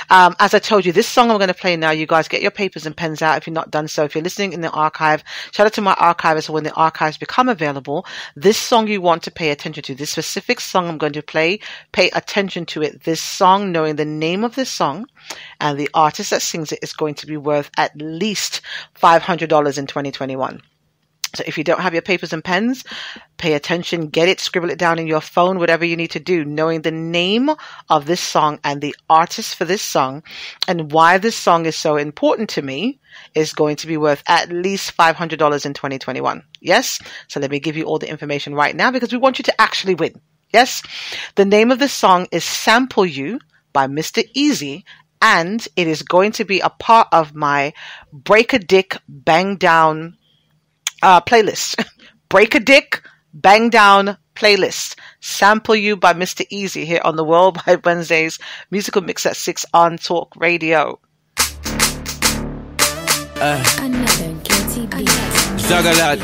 As I told you, this song I'm going to play now, you guys get your papers and pens out if you're not done so. If you're listening in the archive, shout out to my archivists. When the archives become available, this song you want to pay attention to, this specific song I'm going to play, pay attention to it. This song, knowing the name of this song and the artist that sings it, is going to be worth at least $500 in 2021. So if you don't have your papers and pens, pay attention, get it, scribble it down in your phone, whatever you need to do. Knowing the name of this song and the artist for this song and why this song is so important to me is going to be worth at least $500 in 2021. Yes? So let me give you all the information right now because we want you to actually win. Yes? The name of this song is Sample You by Mr. Easy, and it is going to be a part of my Break a Dick, Bang Down playlist. Break a Dick, Bang Down playlist. Sample You by Mr. Easy here on the Worldwide Wednesdays musical mix at 6 on Talk Radio. Another guilty beat. Zagalat.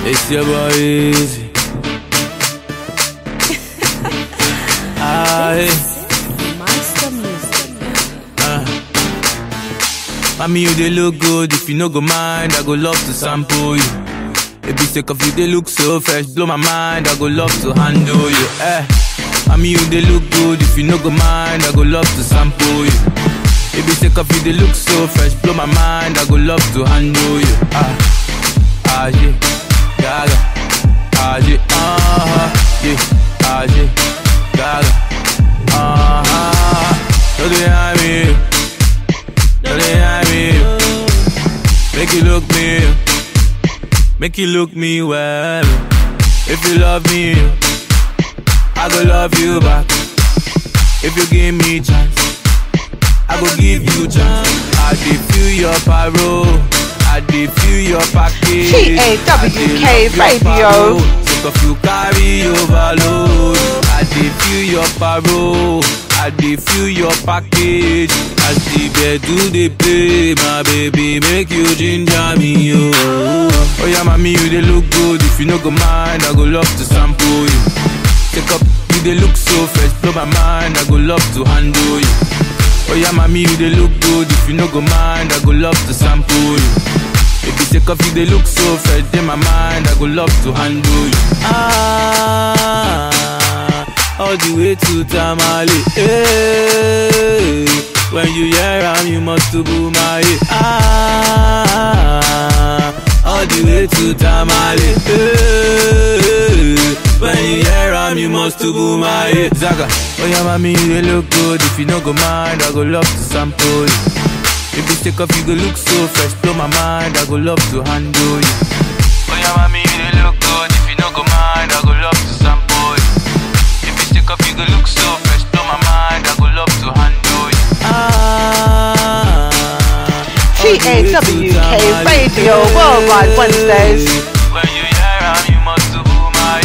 It's your boy Easy. Monster music. Mommy, you they look good. If you no go mind, I go love to sample you. If you sick of you, they look so fresh, blow my mind. I go love to handle you. Mommy, you they look good. If you no go mind, I go love to sample you. If you sick of you, they look so fresh, blow my mind. I go love to handle you. Yeah, yeah, gaga, yeah, yeah, yeah, gaga, so they have me. Make you look me well. If you love me, I go love you back. If you give me chance, I go give you chance. I feel your parole, I feel your package. TAWK Radio. Sick of you carry overload. I feel your parole, I feel your package. As the bed do they play, my baby make you ginger me, oh yeah, mommy, you they look good. If you no go mind, I go love to sample you. Take up, you they look so fresh, blow my mind. I go love to handle you. Oh yeah, mommy, you they look good. If you no go mind, I go love to sample you. If you take off, you they look so fresh, in my mind. I go love to handle you. All the way to Tamale. Hey, when you hear am, you must to boom my all the way to Tamale. Hey, when you hear am, you must to boom my Zaga. Oh yeah, mommy, you look good. If you no go mind, I go love to sample you. If you take off, you go look so fresh, blow my mind. I go love to handle you. Oh yeah, mommy, you look good. If you no go mind, I go love to sample you. If you take off, you go look so fresh, blow my mind. I go love to handle you. TAWK Radio, Worldwide Wednesdays. When you hear am, you must to boom my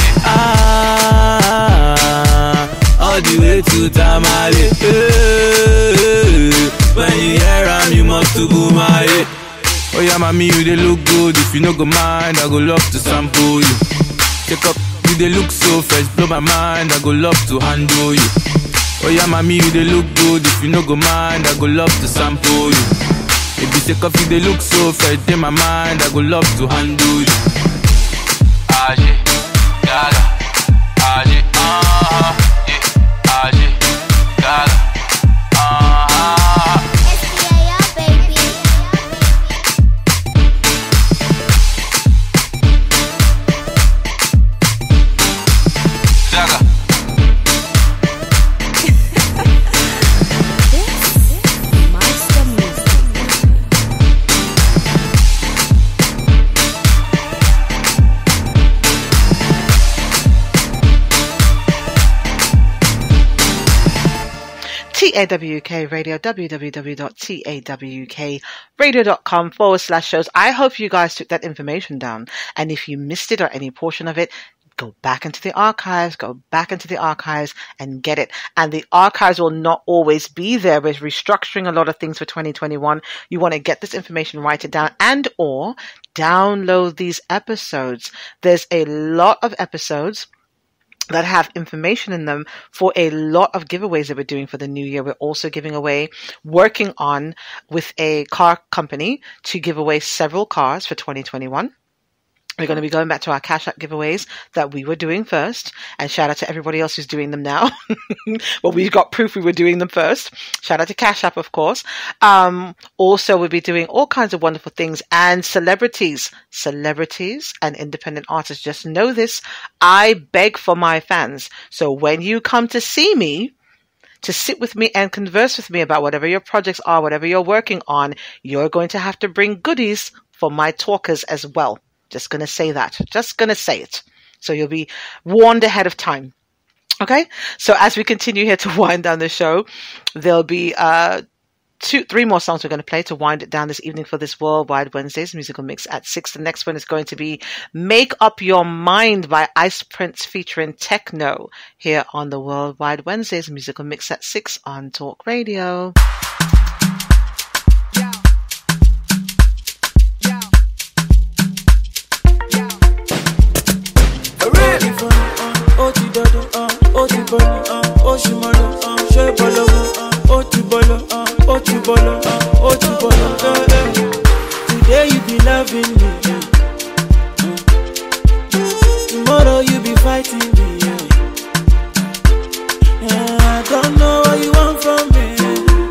all the way to Tamale. When you hear am, you must to boom my oh yeah, mommy, you they look good. If you no go mind, I go love to sample you. Take up, you they look so fresh, blow my mind. I go love to handle you. Oh yeah, mommy, you they look good. If you no go mind, I go love to sample you. If you take off, you they look so fresh, in my mind. I go love to handle you. Aje, gaga, aje, yeah, aje, gaga, TAWK Radio, www.tawkradio.com/shows. I hope you guys took that information down. And if you missed it or any portion of it, go back into the archives, and get it. And the archives will not always be there. We're restructuring a lot of things for 2021. You want to get this information, write it down, and or download these episodes. There's a lot of episodes that have information in them for a lot of giveaways that we're doing for the new year. We're also working on with a car company to give away several cars for 2021. We're going to be going back to our Cash App giveaways that we were doing first. And shout out to everybody else who's doing them now. Well, we've got proof we were doing them first. Shout out to Cash App, of course. Also, we'll be doing all kinds of wonderful things. And celebrities and independent artists. Just know this. I beg for my fans. So when you come to see me, to sit with me and converse with me about whatever your projects are, whatever you're working on, you're going to have to bring goodies for my talkers as well. Just going to say that. Just going to say it. So you'll be warned ahead of time. Okay? So as we continue here to wind down the show, there'll be 3 more songs we're going to play to wind it down this evening for this Worldwide Wednesdays musical mix at 6. The next one is going to be Make Up Your Mind by Ice Prince featuring Techno here on the Worldwide Wednesdays musical mix at 6 on Talk Radio. Today you be loving me, tomorrow you be fighting me. I don't know what you want from me.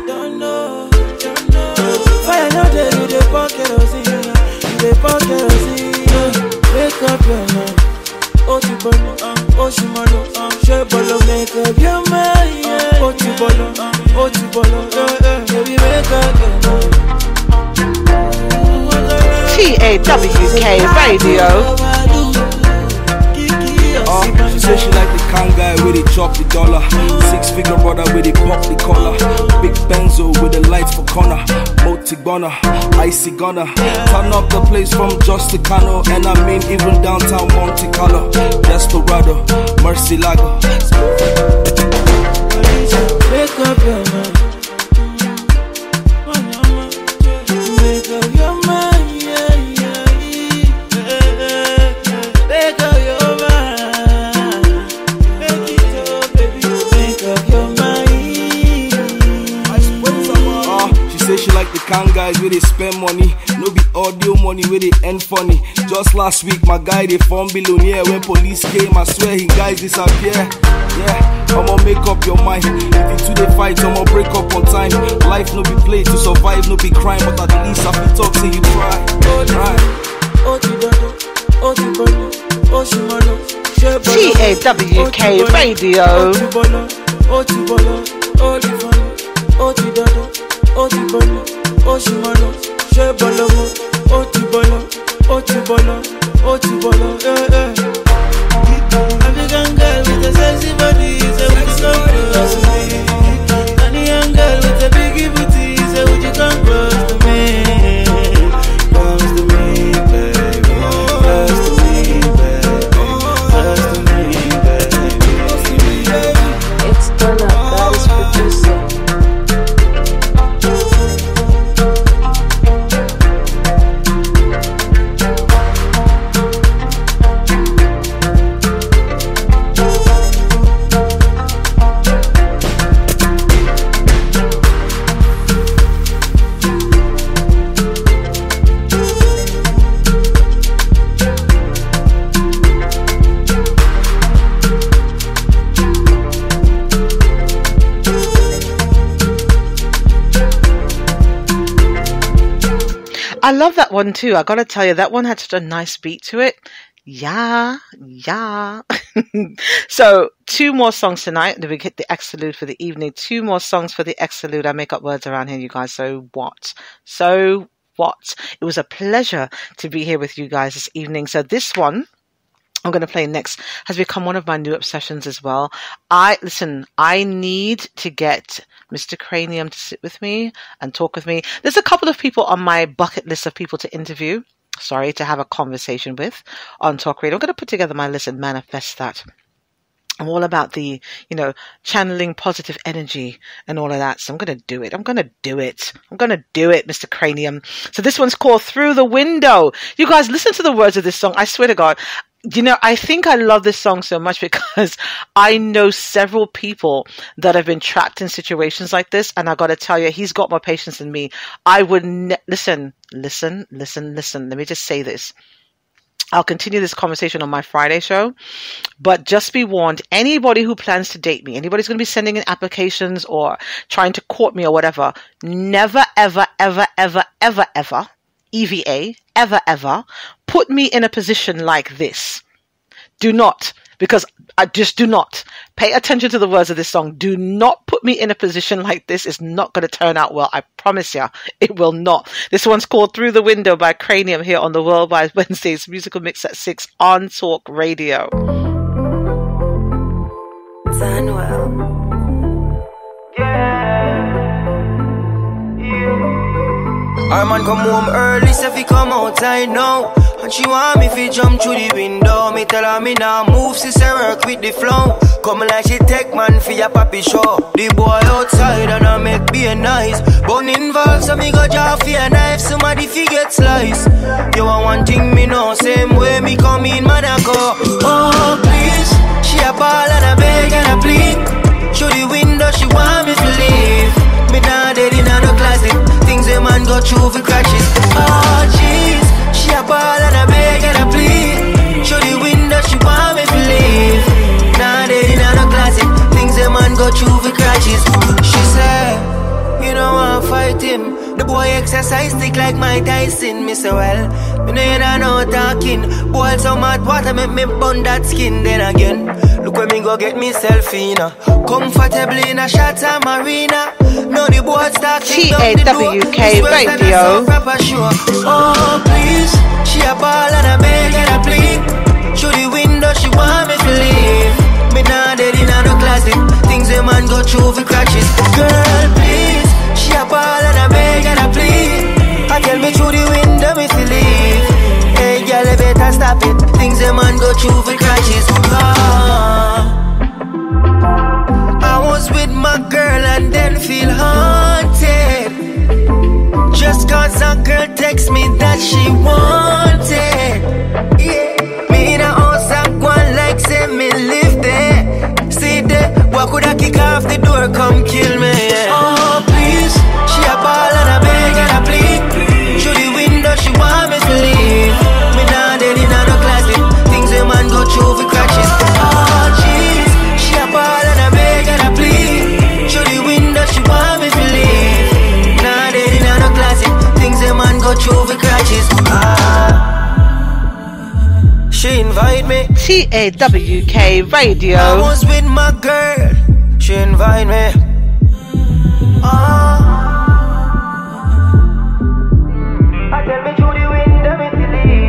Don't know. Fire now there you the pocket of Wake up your mind. Shebolo, make up your mind. Baby, wake up your mind. TAWK Radio. She said she like the kind guy where they chop the dollar. 6-figure brother where they pop the collar. Big Benzo with the lights for corner. Motigona, icy gunner. Turn up the place from Justicano. And I mean even downtown Monte Carlo. Desperado, Mercy Lago. Wake up your mind. Wake up your mind, yeah. Wake up your mind. Make it up, baby. Wake up your mind. She say she like the kind guys where they spend money. No be audio money where they end funny. Just last week my guy they found billionaire. When police came I swear he guys disappear. Yeah, I'ma make up your mind. If you two they fight, I'ma break up on time. Life no be play, to survive no be crime. But at least I feel talk till you try. TAWK Radio. African girl with a sexy body, say would you come close to me? Ghanaian girl with a biggie booty, say would you come close to me? Close to me, baby. Close to me, baby. Close to me, baby. It's Donna, that is producer. I love that one too. I gotta tell you, that one had such a nice beat to it. Yeah. So 2 more songs tonight. Then we hit the Exclude for the evening. 2 more songs for the Exclude. I make up words around here, you guys. So what? It was a pleasure to be here with you guys this evening. So this one I'm going to play next has become one of my new obsessions as well. Listen, I need to get Mr. Cranium to sit with me and talk with me. There's a couple of people on my bucket list of people to interview. To have a conversation with on Talk Radio. I'm going to put together my list and manifest that. I'm all about the, channeling positive energy and all of that. So I'm going to do it. I'm going to do it, Mr. Cranium. So this one's called Through the Window. You guys listen to the words of this song. I swear to God. I think I love this song so much because I know several people that have been trapped in situations like this. And I got to tell you, he's got more patience than me. I would listen. Let me just say this. I'll continue this conversation on my Friday show, but just be warned, anybody who plans to date me, anybody's going to be sending in applications or trying to court me or whatever, never, ever, ever, ever, ever, ever, EVA, ever, ever, put me in a position like this. Do not, because I just do not. Pay attention to the words of this song. Do not put me in a position like this. It's not going to turn out well. I promise you, it will not. This one's called Through the Window by Cranium here on the Worldwide Wednesdays Musical Mix at 6 on Talk Radio. Our man come home early, so if he come outside now. And she want me fi jump through the window. Me tell her me nah move, sister work with the flow. Come like she take man for your papi show. The boy outside and I make be a nice. Bone involved, so me go draw for a knife. Somebody fi get slice. You want one thing me know, same way me come in, man I go. Oh please, she a ball and a beg and a plead. Through the window she want me to leave. Me nah dead in no classic. Things a man go through for crashes. Oh jeez, she a ball and a beg and a plead. Through the window she want me to leave. Nah dead in no classic. Things a man go through for crashes. She said, you don't want to fight him. The boy exercise stick like Mike Tyson. Me say well, me know you don't know talking. Boil some hot water make me burn that skin. Then again, look when me go get myself in. Comfortably in a Shatta Marina. Now the boy start TAWK Radio. Oh please, she a ball and a beg and a plead. Through the window she want me to leave. Me nah dead in no classic. Things a man go through for crashes. Girl please, she a ball and a beg and a plead. I tell me through the window me to leave. Hey girl you better stop it. Things a man go through for crashes. I was with my girl and then feel haunted. Just cause a girl text me that she wanted. Yeah. Me in a house I go like say me live there. See there, what could I kick off the door, come kill me, yeah. Oh please, she a ball and a beg and a plead. Through the window she want me to leave. Me nah dead in no classic. Things a man go through for crashes. Oh jeez, she a ball and a beg and a plead. Through the window she want me to leave. Nah dead in no classic. Things a man go through for crashes. She invite me. TAWK Radio. I was with my girl. She invite me. I tell me through the window me to leave.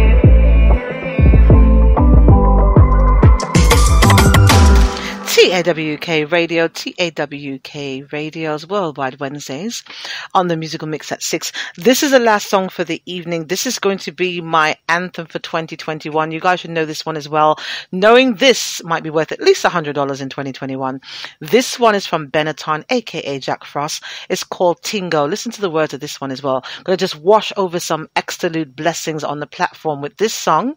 TAWK Radio, TAWK Radio's Worldwide Wednesdays on the Musical Mix at 6. This is the last song for the evening. This is going to be my anthem for 2021. You guys should know this one as well. Knowing this might be worth at least $100 in 2021. This one is from Benetton, aka Jack Frost. It's called Tingo. Listen to the words of this one as well. I'm going to just wash over some extolute blessings on the platform with this song.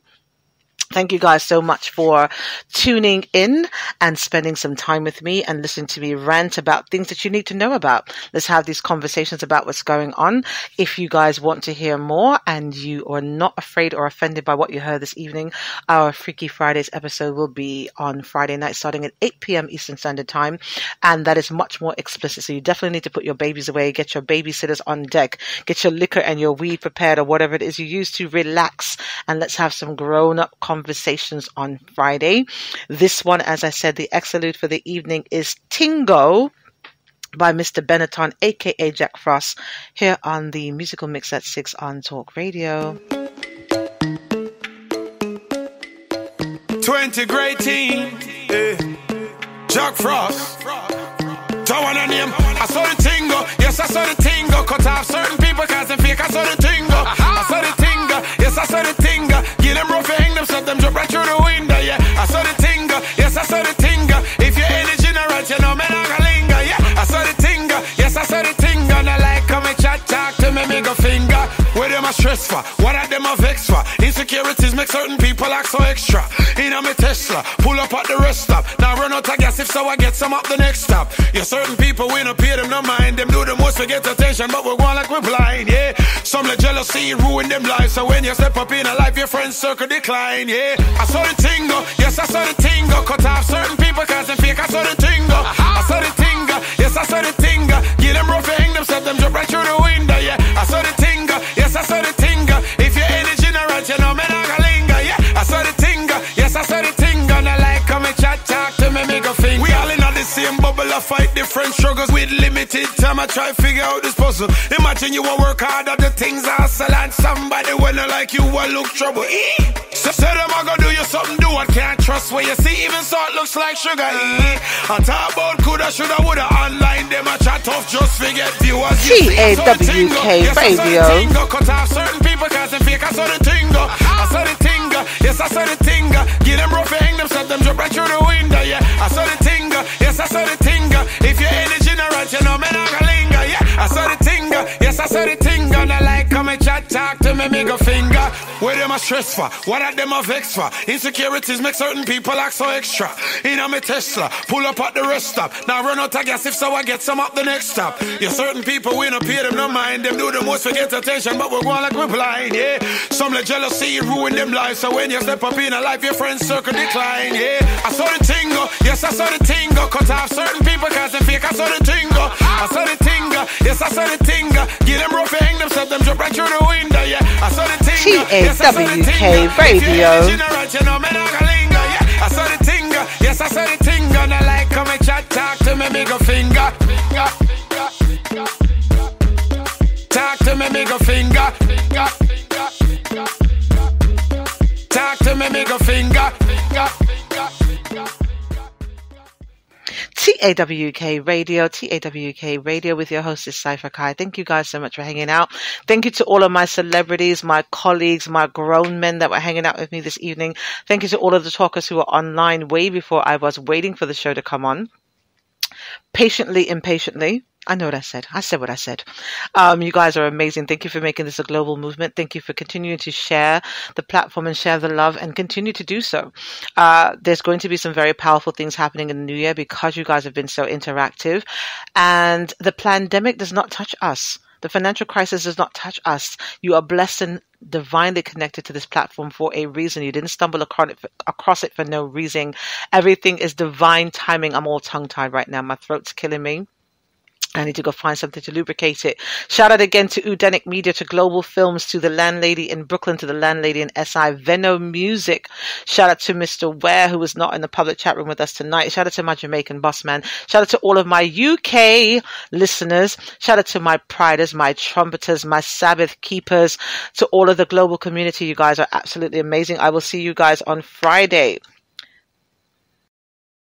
Thank you guys so much for tuning in and spending some time with me and listening to me rant about things that you need to know about. Let's have these conversations about what's going on. If you guys want to hear more and you are not afraid or offended by what you heard this evening, our Freaky Fridays episode will be on Friday night starting at 8 p.m. Eastern Standard Time. And that is much more explicit. So you definitely need to put your babies away, get your babysitters on deck, get your liquor and your weed prepared or whatever it is you use to relax. And let's have some grown-up conversations on Friday. This one, as I said, the excellent for the evening is Tingo by Mr. Benetton, aka Jack Frost, here on the Musical Mix at 6 on Talk Radio. 20 great team. Jack Frost. Don't wanna name. I saw the tingo. Yes, I saw the tingo. Cut off certain people cause they fake. I saw the tingo. I saw the tingo. Yes, I saw the tingo. Give them rough and hang them, set them jump right through the window. Yeah, I saw the tingo. Yes, I saw the tingo. If your energy not right, you know me not gonna linger. Yeah, I saw the tingo. Yes, I saw the tingo. Now like come and chat talk to me, make a finger. Where them a stress for? What are them a vex for? Insecurities make certain people act so extra. In a me Tesla, pull up at the rest stop. Now run out of gas if so I get some up the next stop. Yeah, certain people we don't pay them no mind. Them do the most to get attention, but we're going like we're blind. Yeah, some let jealousy ruin them lives. So when you step up in a life, your friends circle decline. Yeah, I saw the tingo. Yes, I saw the tingo. Cut off certain people cause they fake. I saw the tingo. I saw the tingo. Yes, I saw the tingo. Give them rough and hang them, set them jump right through the window. Yeah, I saw the tingo. Yes, I saw the tingo. If your energy not right, you know me not gonna linger. Yeah, I saw the tingo. Yes, I saw the tingo. Now like come and chat talk to me, make a finger. We all in the same bubble, I fight different struggles with limited time. I try to figure out this puzzle. Imagine you won't work hard at the things I sell and somebody when I like you will look trouble. So say them I gonna do you something, do I can't trust what you see. Even salt looks like sugar. I talk about coulda, shoulda, woulda. Online them I chat off just forget viewers. TAWK Radio. Cut off certain people cause they fake. I saw the tingo. I saw the tingo. Yes, I saw the tingo. Give them rough and hang them, set them jump right through the window. Yeah, I saw the tingo. Yes, I saw the tingo. If your energy not right, you know me not gonna linger. Yeah, I saw the tingo. Yes, I saw the tingo. Now like come and chat talk to me, make a finger. Where them a stress for? What are them a vex for? Insecurities make certain people act so extra. In a me Tesla, pull up at the rest stop. Now run out of gas if so I get some up the next stop. Yeah, certain people we don't pay them no mind. Them do the most to get attention, but we're going like we're blind. Yeah, some let jealousy ruin them lives. So when you step up in a life, your friends circle decline. Yeah, I saw the tingo. Yes, I saw the tingo. Cut off certain people cause they fake. I saw the tingo. I saw the tingo. Yes, I saw the tingo. Give them rough and hang them, set them jump right through the window. Yeah, I saw the tingo. TAWK Radio. I saw the tingo. Yes, I saw the tingo. Now like come and chat talk to me, make a finger. Talk to me, make a finger. Talk to me, make a finger. TAWK Radio with your hostess Cypher Kai. Thank you guys so much for hanging out. Thank you to all of my celebrities, my colleagues, my grown men that were hanging out with me this evening. Thank you to all of the talkers who were online way before I was waiting for the show to come on. Patiently, impatiently. I know what I said. I said what I said. You guys are amazing. Thank you for making this a global movement. Thank you for continuing to share the platform and share the love and continue to do so. There's going to be some very powerful things happening in the new year because you guys have been so interactive. And the pandemic does not touch us. The financial crisis does not touch us. You are blessed and divinely connected to this platform for a reason. You didn't stumble across it for no reason. Everything is divine timing. I'm all tongue-tied right now. My throat's killing me. I need to go find something to lubricate it. Shout out again to Udenic Media, to Global Films, to the landlady in Brooklyn, to the landlady in SI, Veno Music. Shout out to Mr. Ware, who was not in the public chat room with us tonight. Shout out to my Jamaican boss man. Shout out to all of my UK listeners. Shout out to my priders, my trumpeters, my Sabbath keepers, to all of the global community. You guys are absolutely amazing. I will see you guys on Friday.